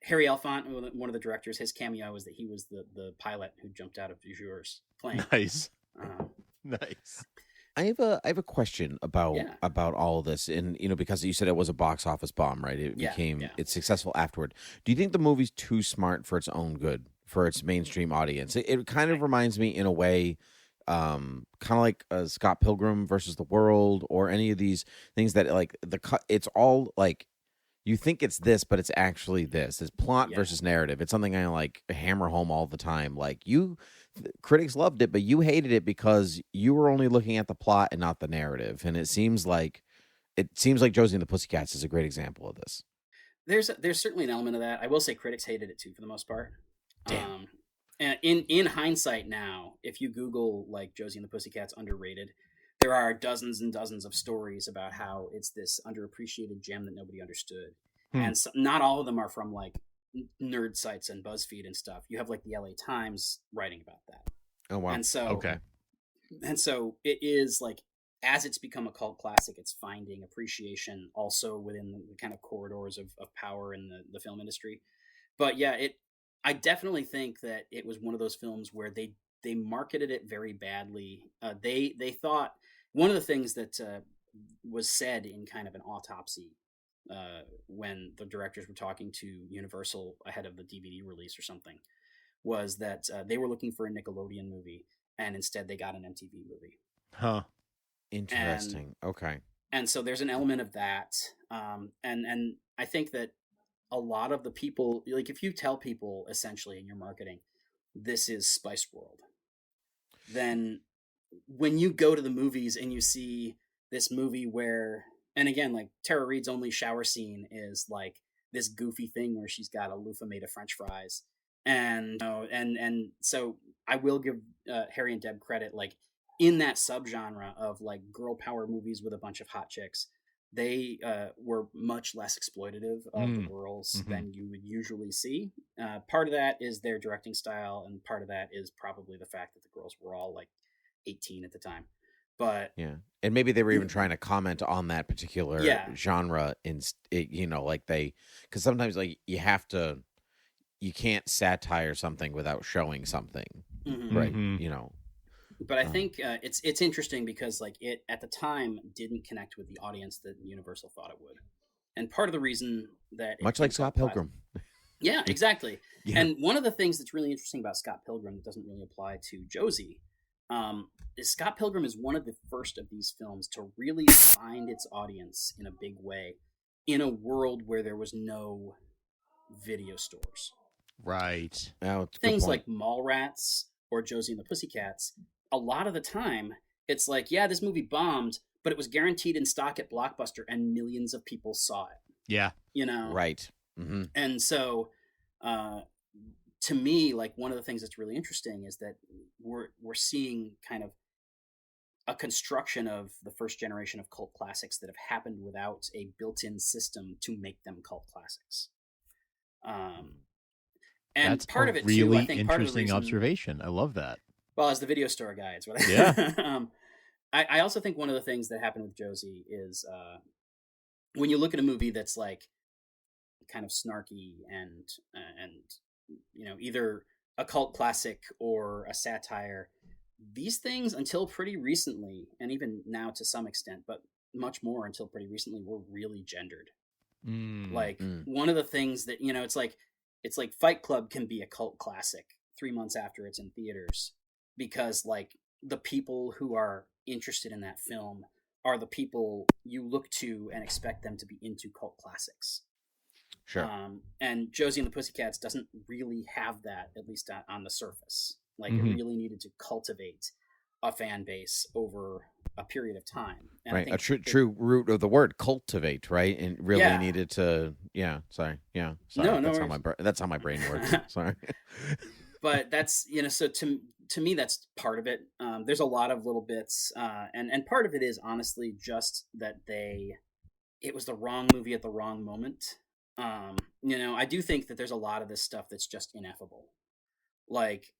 Harry Elfont, one of the directors, his cameo was that he was the pilot who jumped out of Du Jour's plane. Nice. Nice. I have a question about all of this, and because you said it was a box office bomb, right? It became it's successful afterward. Do you think the movie's too smart for its own good, for its mainstream audience? It kind of reminds me in a way, kind of like Scott Pilgrim versus the World, or any of these things that it's all like you think it's this, but it's actually this. It's plot versus narrative. It's something I hammer home all the time. Critics loved it, but you hated it because you were only looking at the plot and not the narrative. And it seems like Josie and the Pussycats is a great example of this. There's certainly an element of that. I will say critics hated it too, for the most part. Damn. And in hindsight now, if you Google Josie and the Pussycats underrated, there are dozens and dozens of stories about how it's this underappreciated gem that nobody understood. And so, not all of them are from nerd sites and BuzzFeed and stuff. You have the LA Times writing about that. Oh wow. And so okay. And so it is as it's become a cult classic, it's finding appreciation also within the kind of corridors of power in the film industry. But yeah, I definitely think that it was one of those films where they marketed it very badly. They thought one of the things that was said in kind of an autopsy when the directors were talking to Universal ahead of the DVD release or something was that they were looking for a Nickelodeon movie, and instead they got an MTV movie. Huh. Interesting. Okay. And so there's an element of that. And I think that a lot of the people, if you tell people essentially in your marketing, this is Spice World, then when you go to the movies and you see this movie where, and again, Tara Reid's only shower scene is this goofy thing where she's got a loofah made of French fries. And so I will give Harry and Deb credit, in that subgenre of girl power movies with a bunch of hot chicks, they were much less exploitative of the girls than you would usually see. Part of that is their directing style, and part of that is probably the fact that the girls were all 18 at the time. But yeah, and maybe they were even trying to comment on that particular genre because sometimes you can't satire something without showing something, right? But I think it's interesting because it at the time didn't connect with the audience that Universal thought it would, and part of the reason that much like Scott Pilgrim. Yeah, exactly. Yeah. And one of the things that's really interesting about Scott Pilgrim that doesn't really apply to Josie is Scott Pilgrim is one of the first of these films to really find its audience in a big way in a world where there was no video stores. Right. Oh, things like Mallrats or Josie and the Pussycats, a lot of the time it's this movie bombed, but it was guaranteed in stock at Blockbuster and millions of people saw it. Yeah. Right. Mm-hmm. And so to me, one of the things that's really interesting is that we're seeing kind of a construction of the first generation of cult classics that have happened without a built-in system to make them cult classics. And that's part of it really too, I think interesting observation. I love that. Well, as the video store guy, it's what I yeah. I also think one of the things that happened with Josie is when you look at a movie that's kind of snarky and either a cult classic or a satire, these things until pretty recently, and even now to some extent, but much more until pretty recently, were really gendered. One of the things that, it's like Fight Club can be a cult classic 3 months after it's in theaters, because like the people who are interested in that film are the people you look to and expect them to be into cult classics. Sure. And Josie and the Pussycats doesn't really have that, at least on the surface. Like, it really needed to cultivate a fan base over a period of time. And right. A true root of the word, cultivate, right? And really needed to, sorry. No, that's how my brain works. Sorry. But that's, so to me, that's part of it. There's a lot of little bits. And part of it is honestly just that it was the wrong movie at the wrong moment. I do think that there's a lot of this stuff that's just ineffable. Like,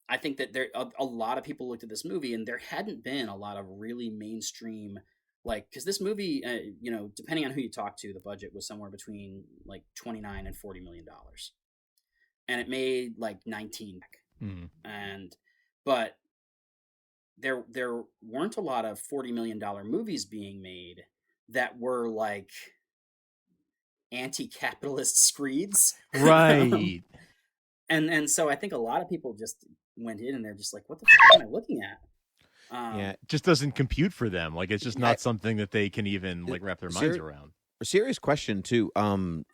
I think that a lot of people looked at this movie and there hadn't been a lot of really mainstream, like, because this movie, depending on who you talk to, the budget was somewhere between like $29 and $40 million, and it made like 19. But there weren't a lot of $40 million movies being made that were like anti-capitalist screeds, right? And so I think a lot of people just went in and they're just like, what the fuck am I looking at? It just doesn't compute for them. Like, it's just not something that they can even like wrap their minds around. A serious question too. When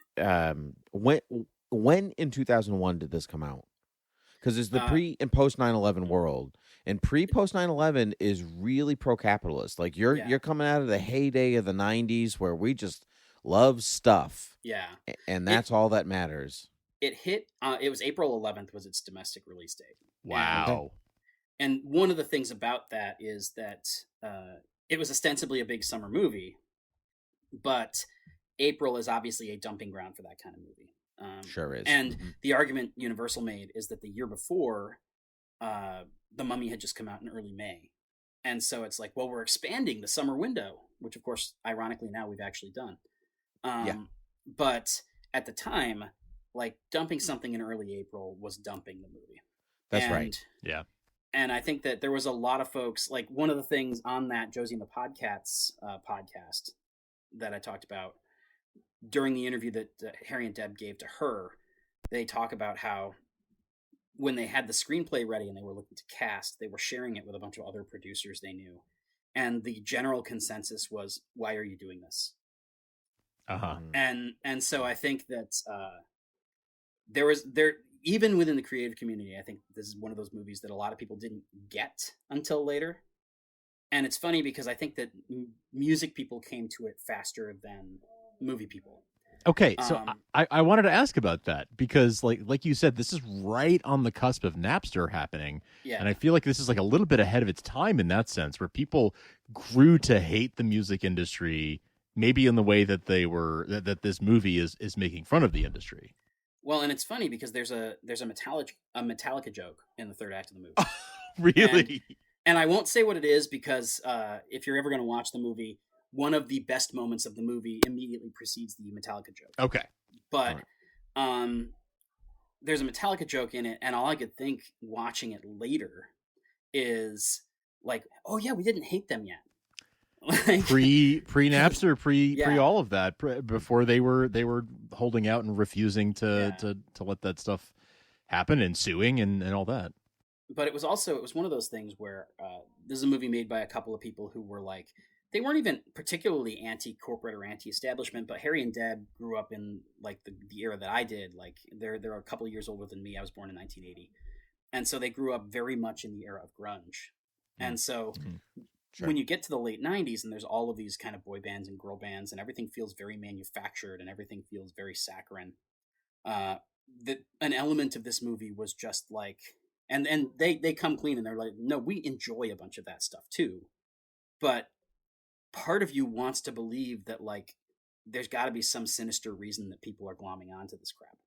in 2001 did this come out? Because it's the pre and post 9/11 world, and post 9/11 is really pro-capitalist. Like, you're coming out of the heyday of the 90s where we just love stuff. Yeah, and that's all that matters. It hit. It was April 11th was its domestic release date. Wow. And one of the things about that is that it was ostensibly a big summer movie, but April is obviously a dumping ground for that kind of movie. Sure is. And the argument Universal made is that the year before, The Mummy had just come out in early May. And so it's like, well, we're expanding the summer window, which of course, ironically, now we've actually done. But at the time, like, dumping something in early April was dumping the movie. That's right. Yeah. And I think that there was a lot of folks, like, one of the things on that Josie and the Podcats podcast that I talked about during the interview that Harry and Deb gave to her, they talk about how when they had the screenplay ready and they were looking to cast, they were sharing it with a bunch of other producers they knew. And the general consensus was, why are you doing this? And so I think that there even within the creative community, I think this is one of those movies that a lot of people didn't get until later. And it's funny because I think that music people came to it faster than movie people. Okay, so I wanted to ask about that because, like you said, this is right on the cusp of Napster happening, and I feel like this is like a little bit ahead of its time in that sense, where people grew to hate the music industry, maybe in the way that they were that this movie is making fun of the industry. Well, and it's funny because there's a Metallica joke in the third act of the movie. Really? And I won't say what it is because if you're ever going to watch the movie, one of the best moments of the movie immediately precedes the Metallica joke. Okay. But there's a Metallica joke in it, and all I could think watching it later is like, oh yeah, we didn't hate them yet. Like, pre Napster, pre all of that, before they were holding out and refusing to let that stuff happen and suing and all that. But it was one of those things where this is a movie made by a couple of people who were like, they weren't even particularly anti-corporate or anti-establishment, but Harry and Deb grew up in like the era that I did. Like they're a couple of years older than me. I was born in 1980. And so they grew up very much in the era of grunge. And so when you get to the late 90s and there's all of these kind of boy bands and girl bands and everything feels very manufactured and everything feels very saccharine, an element of this movie was just like, and they come clean and they're like, no, we enjoy a bunch of that stuff too. But part of you wants to believe that like there's got to be some sinister reason that people are glomming onto this crap.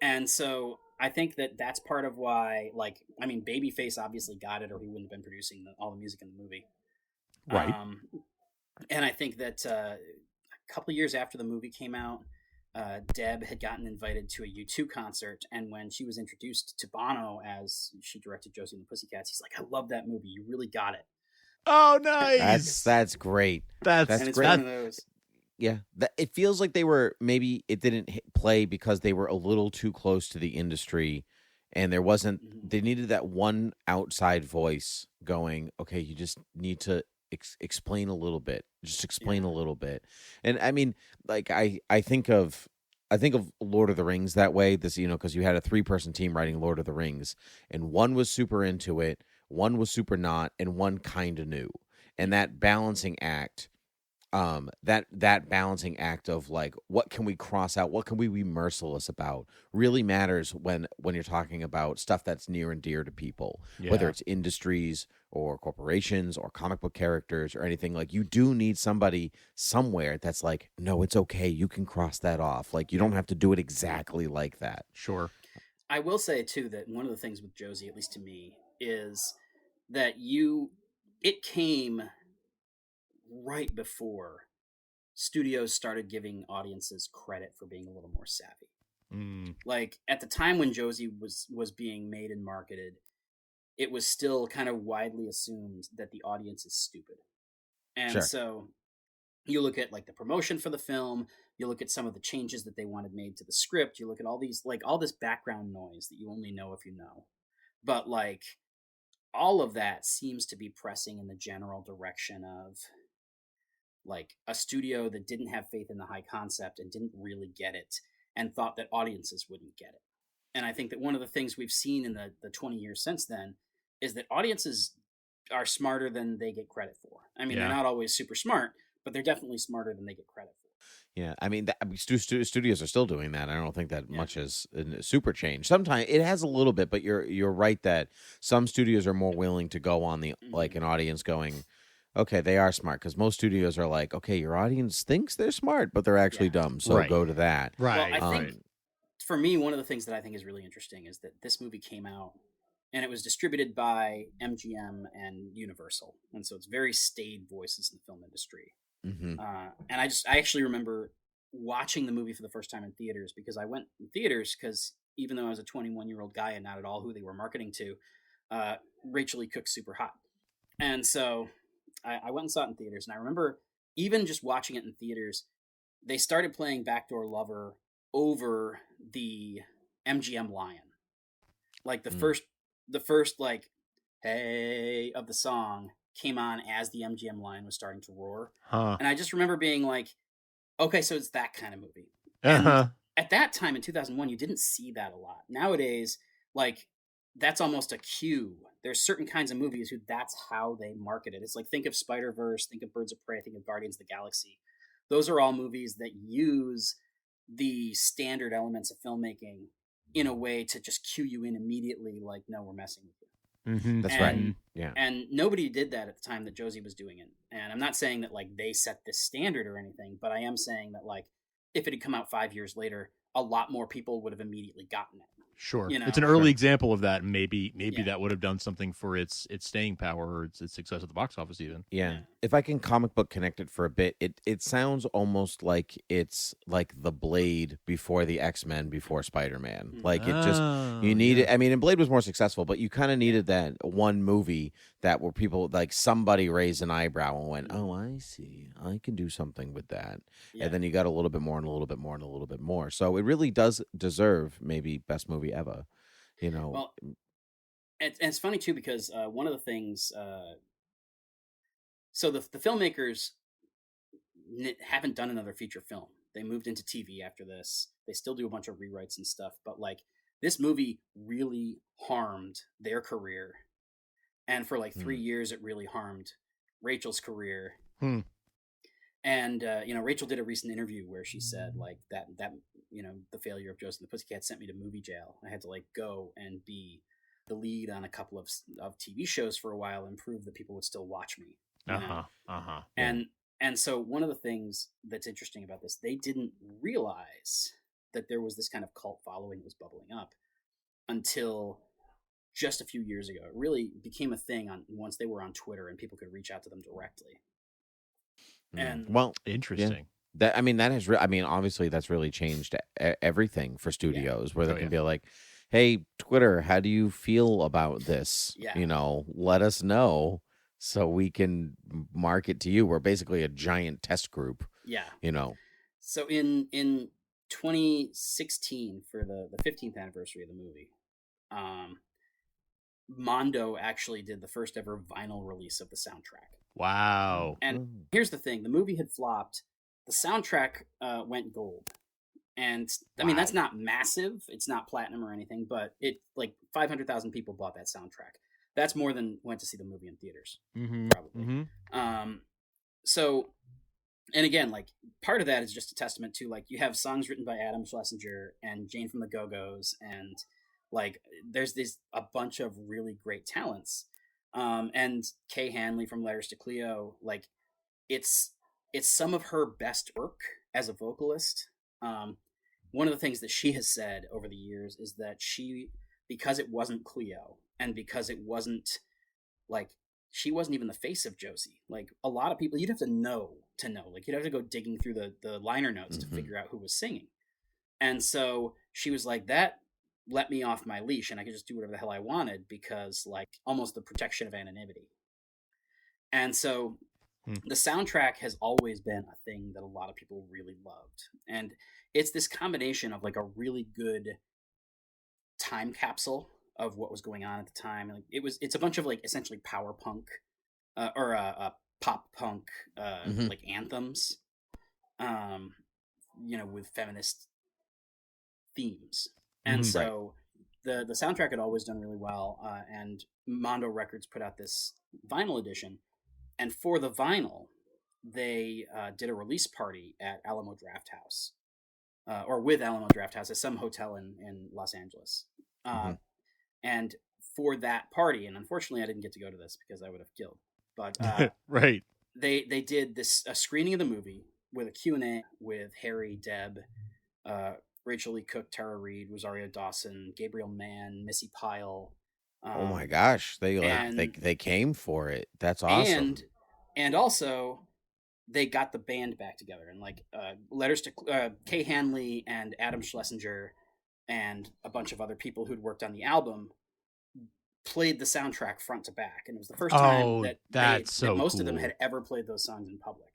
And so I think that that's part of why, like, I mean, Babyface obviously got it or he wouldn't have been producing all the music in the movie. Right. And I think that a couple of years after the movie came out, Deb had gotten invited to a U2 concert, and when she was introduced to Bono as she directed Josie and the Pussycats, he's like, "I love that movie. You really got it." Oh, nice. That's great. That's and it's great. one of those. Yeah, it feels like they were maybe it didn't play because they were a little too close to the industry, and there wasn't. They needed that one outside voice going. Okay, you just need to explain a little bit. Just explain a little bit. And I mean, like I think of Lord of the Rings that way. This, because you had a 3-person team writing Lord of the Rings, and one was super into it, one was super not, and one kind of knew. And that balancing act. That balancing act of like, what can we cross out? What can we be merciless about? Really matters when you're talking about stuff that's near and dear to people, whether it's industries or corporations or comic book characters or anything. Like, you do need somebody somewhere that's like, no, it's okay. You can cross that off. Like, you don't have to do it exactly like that. Sure. I will say too that one of the things with Josie, at least to me, is that it came right before studios started giving audiences credit for being a little more savvy. Like, at the time when Josie was being made and marketed, it was still kind of widely assumed that the audience is stupid. And so you look at like the promotion for the film, you look at some of the changes that they wanted made to the script, you look at all these, like, all this background noise that you only know if you know. But like, all of that seems to be pressing in the general direction of like a studio that didn't have faith in the high concept and didn't really get it and thought that audiences wouldn't get it. And I think that one of the things we've seen in the 20 years since then is that audiences are smarter than they get credit for. I mean, they're not always super smart, but they're definitely smarter than they get credit for. Yeah, I mean, studios are still doing that. I don't think that much has super changed. Sometimes it has a little bit, but you're right that some studios are more willing to go on the like an audience going, okay, they are smart, because most studios are like, okay, your audience thinks they're smart, but they're actually dumb, so go to that. Right. Well, I think for me, one of the things that I think is really interesting is that this movie came out and it was distributed by MGM and Universal, and so it's very staid voices in the film industry. Mm-hmm. And I actually remember watching the movie for the first time in theaters, because I went in theaters because even though I was a 21-year-old guy and not at all who they were marketing to, Rachel E. Cook's super hot. And so I went and saw it in theaters, and I remember even just watching it in theaters, they started playing Backdoor Lover over the MGM Lion. Like the first like, hey of the song came on as the MGM Lion was starting to roar. And I just remember being like, okay, so it's that kind of movie. And at that time in 2001, you didn't see that a lot. Nowadays, like, that's almost a cue. There's certain kinds of movies who that's how they market it. It's like, think of Spider-Verse, think of Birds of Prey, think of Guardians of the Galaxy. Those are all movies that use the standard elements of filmmaking in a way to just cue you in immediately, like, no, we're messing with you. That's right. Yeah. And nobody did that at the time that Josie was doing it. And I'm not saying that like they set this standard or anything, but I am saying that like if it had come out 5 years later, a lot more people would have immediately gotten it. Sure. You know? It's an early example of that. Maybe that would have done something for its staying power or its success at the box office even. Yeah. If I can comic book connect it for a bit, it sounds almost like it's like the Blade before the X-Men before Spider-Man. Like it just you need it. I mean, and Blade was more successful, but you kind of needed that one movie that where people like somebody raised an eyebrow and went, "Oh, I see. I can do something with that." Yeah. And then you got a little bit more and a little bit more and a little bit more. So it really does deserve maybe best movie ever, you know. Well, and it's funny too because one of the things, so the filmmakers haven't done another feature film. They moved into TV after this. They still do a bunch of rewrites and stuff, but like this movie really harmed their career, and for like 3 years, it really harmed Rachel's career. And you know, Rachel did a recent interview where she said like that you know, the failure of Josie and the Pussycats sent me to movie jail. I had to like go and be the lead on a couple of TV shows for a while and prove that people would still watch me. And so one of the things that's interesting about this, they didn't realize that there was this kind of cult following that was bubbling up until just a few years ago. It really became a thing once they were on Twitter and people could reach out to them directly. And well, interesting. That I mean, that has. I mean, obviously, that's really changed everything for studios, where they can be like, "Hey, Twitter, how do you feel about this? Yeah. You know, let us know so we can market to you." We're basically a giant test group. Yeah. You know. So in 2016, for the 15th anniversary of the movie, Mondo actually did the first ever vinyl release of the soundtrack. Wow. And here's the thing: the movie had flopped. The soundtrack went gold. And I mean, that's not massive. It's not platinum or anything, but it like 500,000 people bought that soundtrack. That's more than went to see the movie in theaters, probably. So, and again, like part of that is just a testament to like you have songs written by Adam Schlesinger and Jane from the Go-Go's, and like there's a bunch of really great talents. And Kay Hanley from Letters to Cleo, like it's some of her best work as a vocalist. One of the things that she has said over the years is that because it wasn't Cleo and because it wasn't like, she wasn't even the face of Josie. Like a lot of people, you'd have to know, like you'd have to go digging through the liner notes to figure out who was singing. And so she was like, that let me off my leash and I could just do whatever the hell I wanted, because like almost the protection of anonymity. And so the soundtrack has always been a thing that a lot of people really loved. And it's this combination of like a really good time capsule of what was going on at the time. Like it's a bunch of like essentially power punk or pop punk like anthems, you know, with feminist themes. And so the soundtrack had always done really well. And Mondo Records put out this vinyl edition. And for the vinyl, they did a release party at Alamo Drafthouse, or with Alamo Drafthouse at some hotel in Los Angeles. And for that party, and unfortunately I didn't get to go to this because I would have killed, but right. They did a screening of the movie with a Q&A with Harry, Deb, Rachel Lee Cook, Tara Reid, Rosario Dawson, Gabriel Mann, Missy Pyle. Oh my gosh, they came for it. That's awesome. And also they got the band back together, and like Letters to Kay Hanley and Adam Schlesinger and a bunch of other people who'd worked on the album played the soundtrack front to back, and it was the first time that most of them had ever played those songs in public.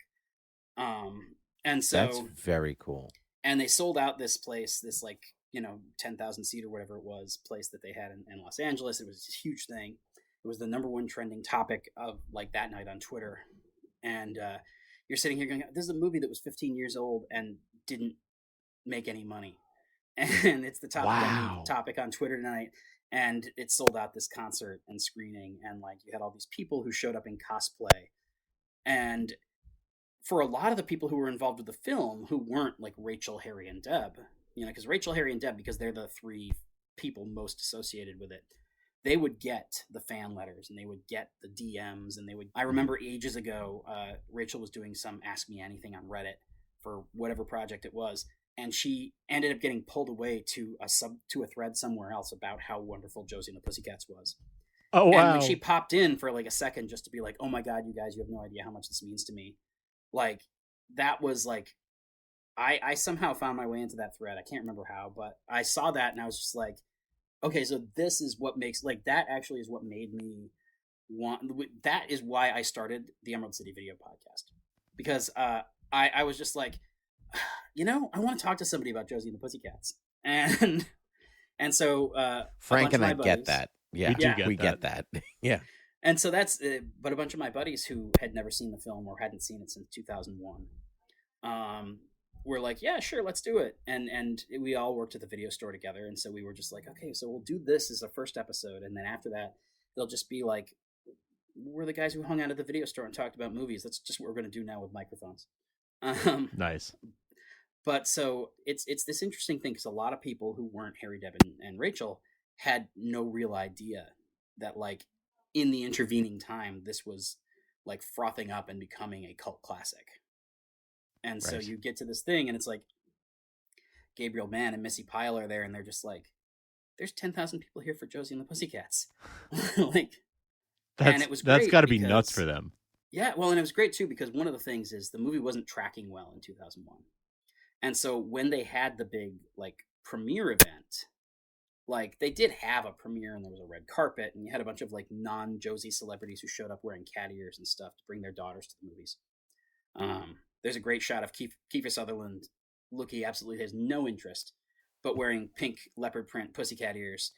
And so that's very cool. And they sold out this place, this like, you know, 10,000 seat or whatever it was place that they had in Los Angeles. It was a huge thing. It was the #1 trending topic of like that night on Twitter. And you're sitting here going, this is a movie that was 15 years old and didn't make any money. And it's the top topic on Twitter tonight. And it sold out this concert and screening. And like you had all these people who showed up in cosplay. And for a lot of the people who were involved with the film who weren't like Rachel, Harry, and Deb, you know, because Rachel, Harry, and Deb, because they're the three people most associated with it, they would get the fan letters and they would get the DMs, and I remember ages ago, Rachel was doing some Ask Me Anything on Reddit for whatever project it was, and she ended up getting pulled away to a thread somewhere else about how wonderful Josie and the Pussycats was. Oh, wow. And when she popped in for like a second just to be like, oh my God, you guys, you have no idea how much this means to me. Like, that was like, I somehow found my way into that thread. I can't remember how, but I saw that and I was just like, okay, so this is what makes, like, that actually is what made me that is why I started the Emerald City Video Podcast. Because I was just like, you know, I want to talk to somebody about Josie and the Pussycats. And so Frank and I get that. Yeah, we get that. Yeah. And so that's, but a bunch of my buddies who had never seen the film or hadn't seen it since 2001, were like, yeah, sure, let's do it. And we all worked at the video store together. And so we were just like, okay, so we'll do this as a first episode. And then after that, they'll just be like, we're the guys who hung out at the video store and talked about movies. That's just what we're going to do now with microphones. Nice. But so it's this interesting thing, because a lot of people who weren't Harry, Deb, and Rachel had no real idea that, like, in the intervening time, this was like frothing up and becoming a cult classic. And so you get to this thing and it's like Gabriel Mann and Missy Pyle are there, and they're just like, there's 10,000 people here for Josie and the Pussycats. Like, and it was great. That's got to be nuts for them. Yeah, well, and it was great too because one of the things is the movie wasn't tracking well in 2001. And so when they had the big like premiere event, like they did have a premiere and there was a red carpet and you had a bunch of like non-Josie celebrities who showed up wearing cat ears and stuff to bring their daughters to the movies. There's a great shot of Kiefer Sutherland looking absolutely has no interest, but wearing pink leopard print pussycat ears,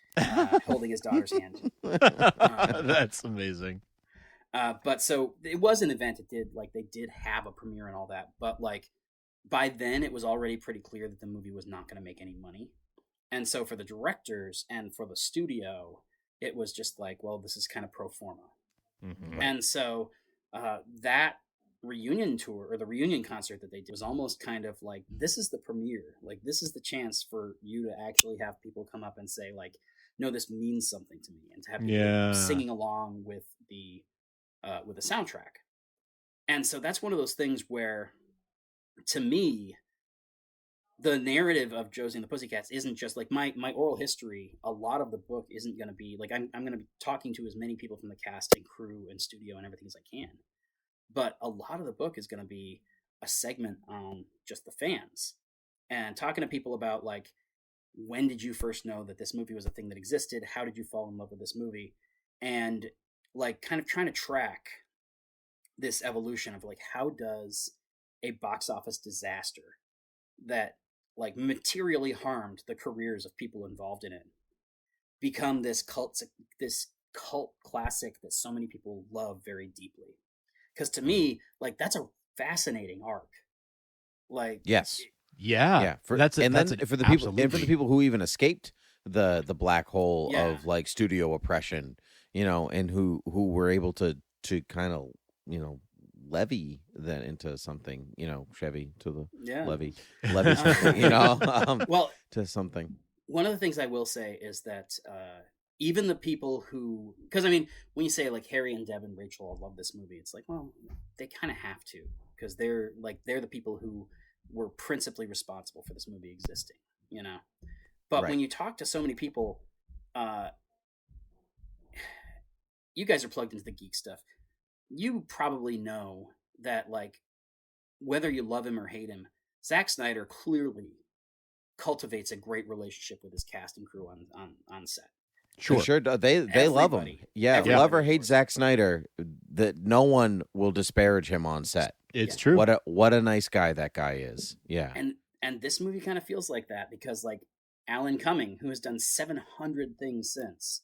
holding his daughter's hand. That's amazing. But so it was an event. They did have a premiere and all that, but like by then it was already pretty clear that the movie was not going to make any money. And so for the directors and for the studio, it was just like, well, this is kind of pro forma. Mm-hmm. And so that reunion tour or the reunion concert that they did was almost kind of like, this is the premiere. Like, this is the chance for you to actually have people come up and say like, no, this means something to me. And to have people singing along with the soundtrack. And so that's one of those things where, to me, the narrative of Josie and the Pussycats isn't just like my oral history. A lot of the book isn't going to be like, I'm going to be talking to as many people from the cast and crew and studio and everything as I can. But a lot of the book is going to be a segment on just the fans and talking to people about like, when did you first know that this movie was a thing that existed? How did you fall in love with this movie? And like kind of trying to track this evolution of like, how does a box office disaster that like materially harmed the careers of people involved in it become this cult classic that so many people love very deeply? Because to me, like, that's a fascinating arc. Like, yes, yeah. For the people who even escaped the black hole of like studio oppression, you know, and who were able to kind of, you know, levy that into something, you know, Chevy to the levy something, you know, well, to something. One of the things I will say is that even the people who, because I mean, when you say like Harry and Deb and Rachel all love this movie, it's like, well, they kind of have to, because they're the people who were principally responsible for this movie existing, you know. But when you talk to so many people, you guys are plugged into the geek stuff. You probably know that, like, whether you love him or hate him, Zack Snyder clearly cultivates a great relationship with his cast and crew on set. Sure. They love him. Yeah, Everybody love or hate Zack Snyder, that no one will disparage him on set. It's true. What a nice guy that guy is. Yeah. And this movie kind of feels like that because like Alan Cumming, who has done 700 things since,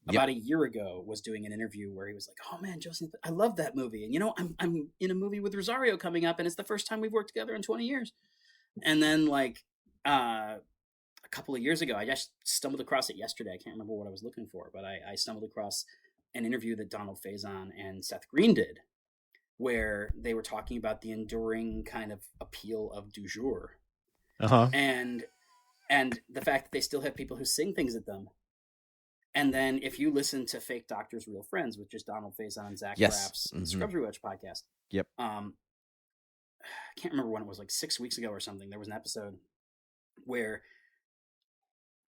about a year ago was doing an interview where he was like, "Oh man, Josie, I love that movie, and you know, I'm in a movie with Rosario coming up, and it's the first time we've worked together in 20 years." And then like a couple of years ago, I just stumbled across it yesterday. I can't remember what I was looking for, but I stumbled across an interview that Donald Faison and Seth Green did, where they were talking about the enduring kind of appeal of du jour, and the fact that they still have people who sing things at them. And then if you listen to Fake Doctors, Real Friends, which is Donald Faison and Zach Braff's Scrubs Rewatch podcast. Yep. I can't remember when it was, like 6 weeks ago or something. There was an episode where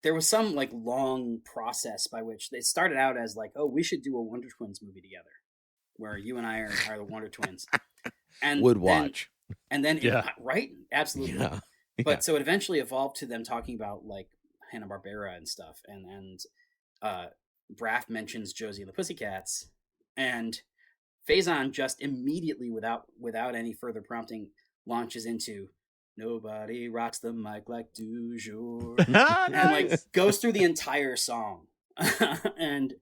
there was some like long process by which they started out as like, oh, we should do a Wonder Twins movie together, where you and I are the Wonder Twins. And would watch. And then right? Absolutely. Yeah. But so it eventually evolved to them talking about like Hanna-Barbera and stuff. And Braff mentions Josie and the Pussycats, and Faison just immediately, without any further prompting, launches into "Nobody Rocks the Mic Like Du Jour," and like goes through the entire song. And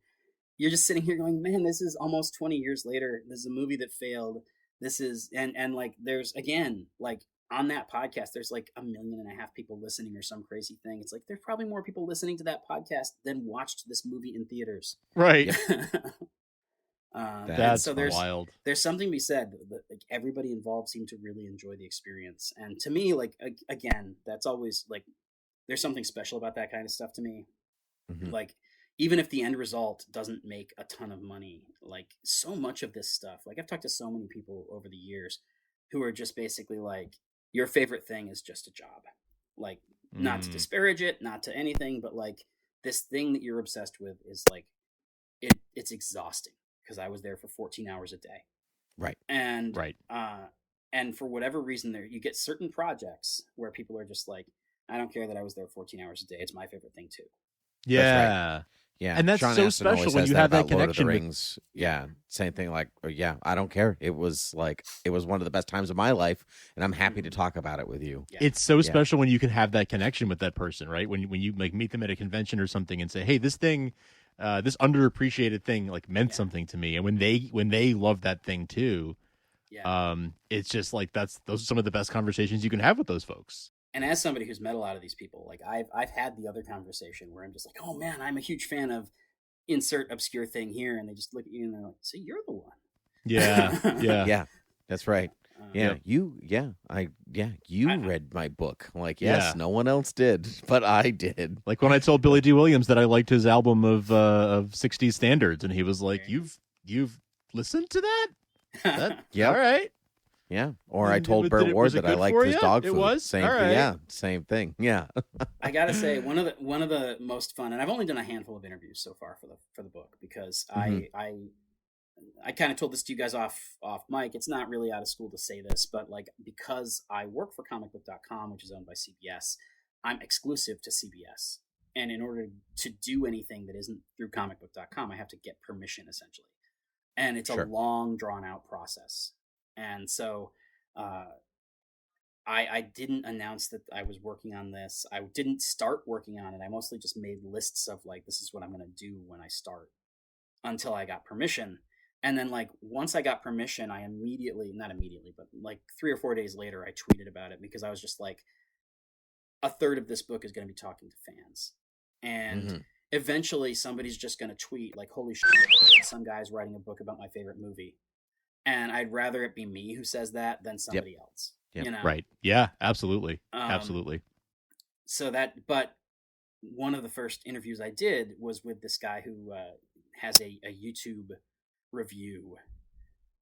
you're just sitting here going, man, this is almost 20 years later. This is a movie that failed. This is, and like, there's, again, like, on that podcast, there's like 1.5 million people listening or some crazy thing. It's like, there's probably more people listening to that podcast than watched this movie in theaters. Right. That's so wild. There's something to be said that like everybody involved seemed to really enjoy the experience. And to me, like, again, that's always like, there's something special about that kind of stuff to me. Mm-hmm. Like, even if the end result doesn't make a ton of money, like so much of this stuff, like I've talked to so many people over the years who are just basically like, your favorite thing is just a job. Like, not to disparage it, not to anything, but like this thing that you're obsessed with is like, it's exhausting because I was there for 14 hours a day. Right. And and for whatever reason, there you get certain projects where people are just like, I don't care that I was there 14 hours a day. It's my favorite thing too. Yeah. That's right. Yeah, And that's Sean so Astin always special when says you have that about Lord of the connection with- Rings. Yeah, same thing. Like, yeah, I don't care. It was one of the best times of my life, and I'm happy to talk about it with you. It's so special when you can have that connection with that person, right? When you like meet them at a convention or something and say, "Hey, this thing, this underappreciated thing, like meant something to me," and when they love that thing too, it's just like those are some of the best conversations you can have with those folks. And as somebody who's met a lot of these people, like I've had the other conversation where I'm just like, oh man, I'm a huge fan of insert obscure thing here, and they just look at you and they're like, so you're the one. Yeah, that's right. You read my book. Like, yes, no one else did, but I did. Like when I told Billy D. Williams that I liked his album of 60s standards, and he was like, "You've listened to that? Yeah, all right." Yeah, or I told Burt Ward that I liked his dog food. It was same, all right. Yeah, same thing. Yeah. I gotta say, one of the most fun, and I've only done a handful of interviews so far for the book because I kind of told this to you guys off mic. It's not really out of school to say this, but like because I work for comicbook.com, which is owned by CBS, I'm exclusive to CBS, and in order to do anything that isn't through comicbook.com, I have to get permission essentially, and it's a long, drawn out process. And so I didn't announce that I was working on this. I didn't start working on it. I mostly just made lists of like, this is what I'm going to do when I start until I got permission. And then like once I got permission, not immediately, but like 3 or 4 days later, I tweeted about it because I was just like, a third of this book is going to be talking to fans. And eventually somebody's just going to tweet like, holy shit, some guy's writing a book about my favorite movie. And I'd rather it be me who says that than somebody else. Yep. You know? Right. Yeah, absolutely. Absolutely. So but one of the first interviews I did was with this guy who has a YouTube review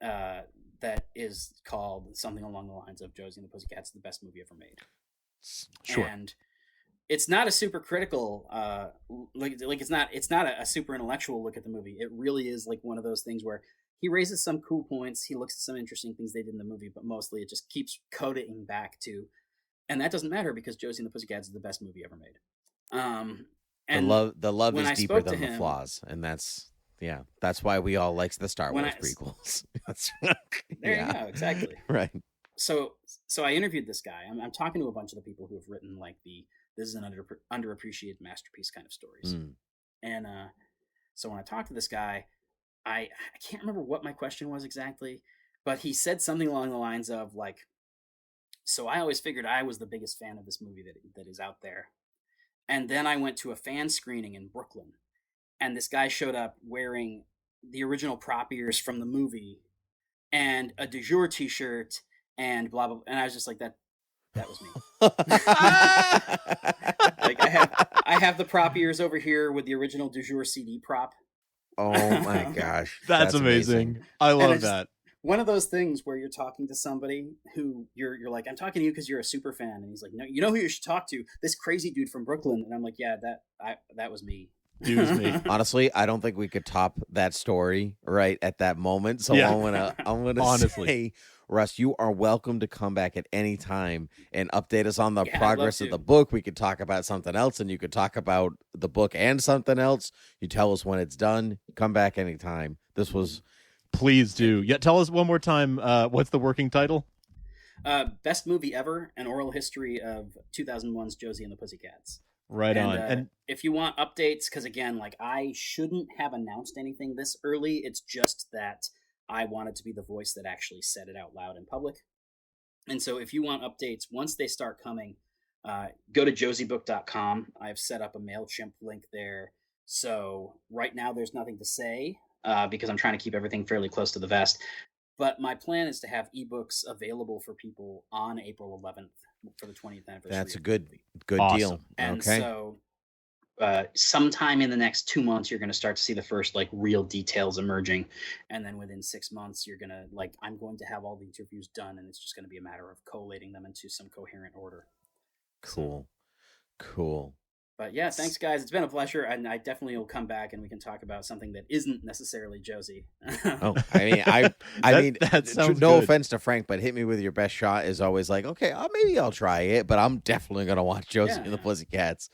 that is called something along the lines of Josie and the Pussycats, the best movie ever made. Sure. And it's not a super critical, it's not a super intellectual look at the movie. It really is like one of those things where he raises some cool points. He looks at some interesting things they did in the movie, but mostly it just keeps coding back to, and that doesn't matter because Josie and the Pussycats is the best movie ever made. And the love is deeper than the him, flaws, and that's why we all like the Star Wars prequels. There you go, exactly. Right. So I interviewed this guy. I'm talking to a bunch of the people who have written like this is an underappreciated masterpiece kind of stories. And so when I talked to this guy, I can't remember what my question was exactly, but he said something along the lines of like, so I always figured I was the biggest fan of this movie that is out there. And then I went to a fan screening in Brooklyn, and this guy showed up wearing the original prop ears from the movie and a du jour t-shirt and blah, blah, and I was just like, that was me. Like I have the prop ears over here with the original du jour CD prop. Oh my gosh. That's amazing. I love that. One of those things where you're talking to somebody who you're like, I'm talking to you because you're a super fan. And he's like, no, you know who you should talk to? This crazy dude from Brooklyn. And I'm like, yeah, that was me. Dude was me. Honestly, I don't think we could top that story right at that moment. So I'm gonna say, Russ, you are welcome to come back at any time and update us on the progress of the book. We could talk about something else, and you could talk about the book and something else. You tell us when it's done. Come back anytime. This was... Please do. Yeah, tell us one more time, what's the working title? Best Movie Ever, An Oral History of 2001's Josie and the Pussycats. Right on. And if you want updates, because again, like I shouldn't have announced anything this early. It's just that I wanted to be the voice that actually said it out loud in public. And so if you want updates, once they start coming, go to josiebook.com. I've set up a MailChimp link there. So right now there's nothing to say because I'm trying to keep everything fairly close to the vest. But my plan is to have ebooks available for people on April 11th for the 20th anniversary. That's a good awesome deal. And okay. so sometime in the next 2 months, you're going to start to see the first like real details emerging. And then within 6 months, you're going to I'm going to have all the interviews done, and it's just going to be a matter of collating them into some coherent order. Cool. But yeah, thanks guys. It's been a pleasure, and I definitely will come back and we can talk about something that isn't necessarily Josie. Oh, I mean, that sounds no good. offense to Frank, but Hit Me With Your Best Shot is always like, okay, maybe I'll try it, but I'm definitely gonna watch Josie and the Pussycats.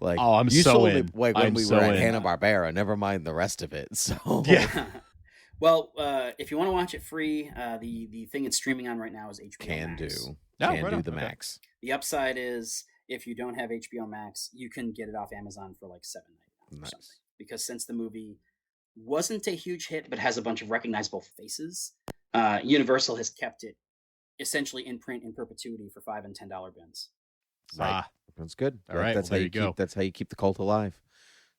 Like, Oh, I'm you so sold in. me like when I'm we so were at in. Hanna-Barbera. Never mind the rest of it. So Yeah. Well, if you want to watch it free, the thing it's streaming on right now is HBO can Max. do right do on. the Okay. max. The upside is if you don't have HBO Max, you can get it off Amazon for like $7.99 or Nice. something. Because since the movie wasn't a huge hit but has a bunch of recognizable faces, Universal has kept it essentially in print in perpetuity for $5 and $10 bins. Right. That's good. All right, That's well, how there you go. That's how you keep the cult alive.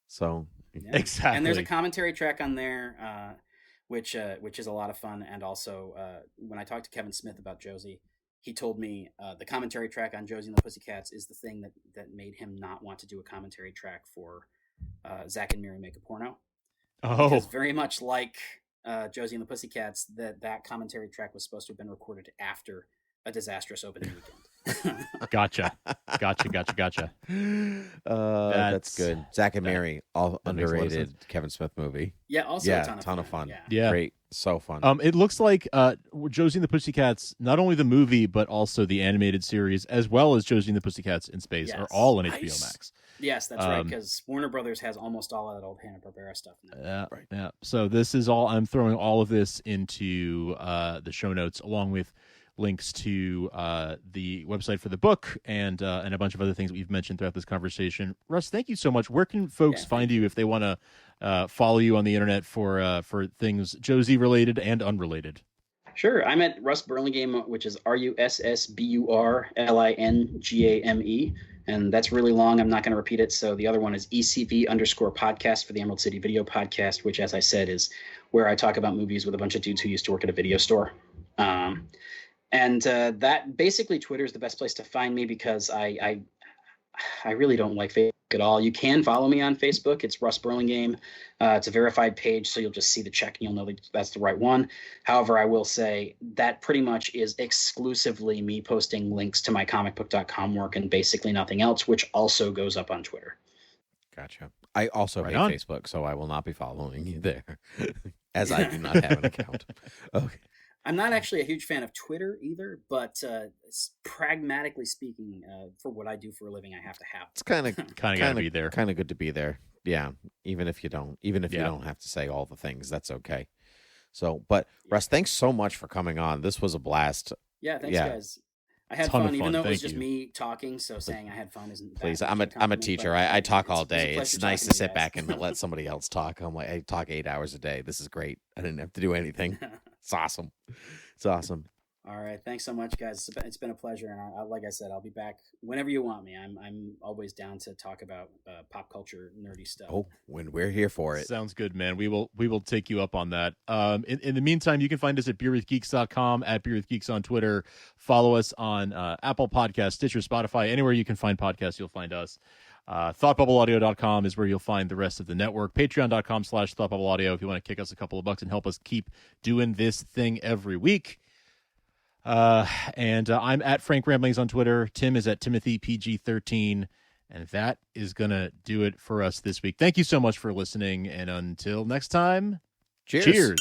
So Yeah. Exactly. And there's a commentary track on there, which is a lot of fun. And also, when I talked to Kevin Smith about Josie, he told me the commentary track on Josie and the Pussycats is the thing that made him not want to do a commentary track for Zach and Miri Make a Porno. Oh. Because very much like Josie and the Pussycats, that commentary track was supposed to have been recorded after a disastrous opening weekend. Gotcha. that's good. Zach and Mary, all that makes a lot of underrated Kevin Smith movie. Yeah, also yeah, a ton of fun. Yeah. Great, so fun. It looks like Josie and the Pussycats, not only the movie but also the animated series, as well as Josie and the Pussycats in Space, are all on HBO Max. Yes, that's right, because Warner Brothers has almost all of that old Hanna-Barbera stuff now. Yeah. So this is all. I'm throwing all of this into the show notes, along with links to the website for the book and a bunch of other things that we've mentioned throughout this conversation. Russ, thank you so much. Where can folks find you if they want to follow you on the internet for things Josie related and unrelated? Sure, I'm at Russ Burlingame, which is RussBurlingame, and that's really long. I'm not going to repeat it. So the other one is ECV_podcast for the Emerald City Video Podcast, which, as I said, is where I talk about movies with a bunch of dudes who used to work at a video store. And that basically Twitter is the best place to find me because I really don't like Facebook at all. You can follow me on Facebook. It's Russ Burlingame. It's a verified page, so you'll just see the check and you'll know that that's the right one. However, I will say that pretty much is exclusively me posting links to my comicbook.com work and basically nothing else, which also goes up on Twitter. Gotcha. I also hate on. Facebook, so I will not be following you there, as I do not have an account. Okay. I'm not actually a huge fan of Twitter either, but pragmatically speaking, for what I do for a living, I have to have. It's kind of gotta be there. Kind of good to be there. Yeah, even if you don't have to say all the things, that's okay. So, but Russ, thanks so much for coming on. This was a blast. Yeah, thanks guys. I had Ton of fun, even fun. though it was Thank just you. me talking. So saying I had fun isn't. Please, that I'm much a compliment, teacher. but I talk all it's a day. pleasure It's nice talking to you sit guys. back and let somebody else talk. I'm like, I talk 8 hours a day. This is great. I didn't have to do anything. It's awesome. It's awesome. All right, thanks so much, guys. It's been a pleasure, and like I said, I'll be back whenever you want me. I'm always down to talk about pop culture, nerdy stuff. Oh, when we're here for it. Sounds good, man. We will take you up on that. In the meantime, you can find us at beerwithgeeks.com, at beerwithgeeks on Twitter. Follow us on Apple Podcasts, Stitcher, Spotify, anywhere you can find podcasts, you'll find us. ThoughtBubbleAudio.com is where you'll find the rest of the network. Patreon.com/ThoughtBubbleAudio if you want to kick us a couple of bucks and help us keep doing this thing every week. And I'm at Frank Ramblings on Twitter. Tim is at TimothyPG13. And that is going to do it for us this week. Thank you so much for listening. And until next time, cheers.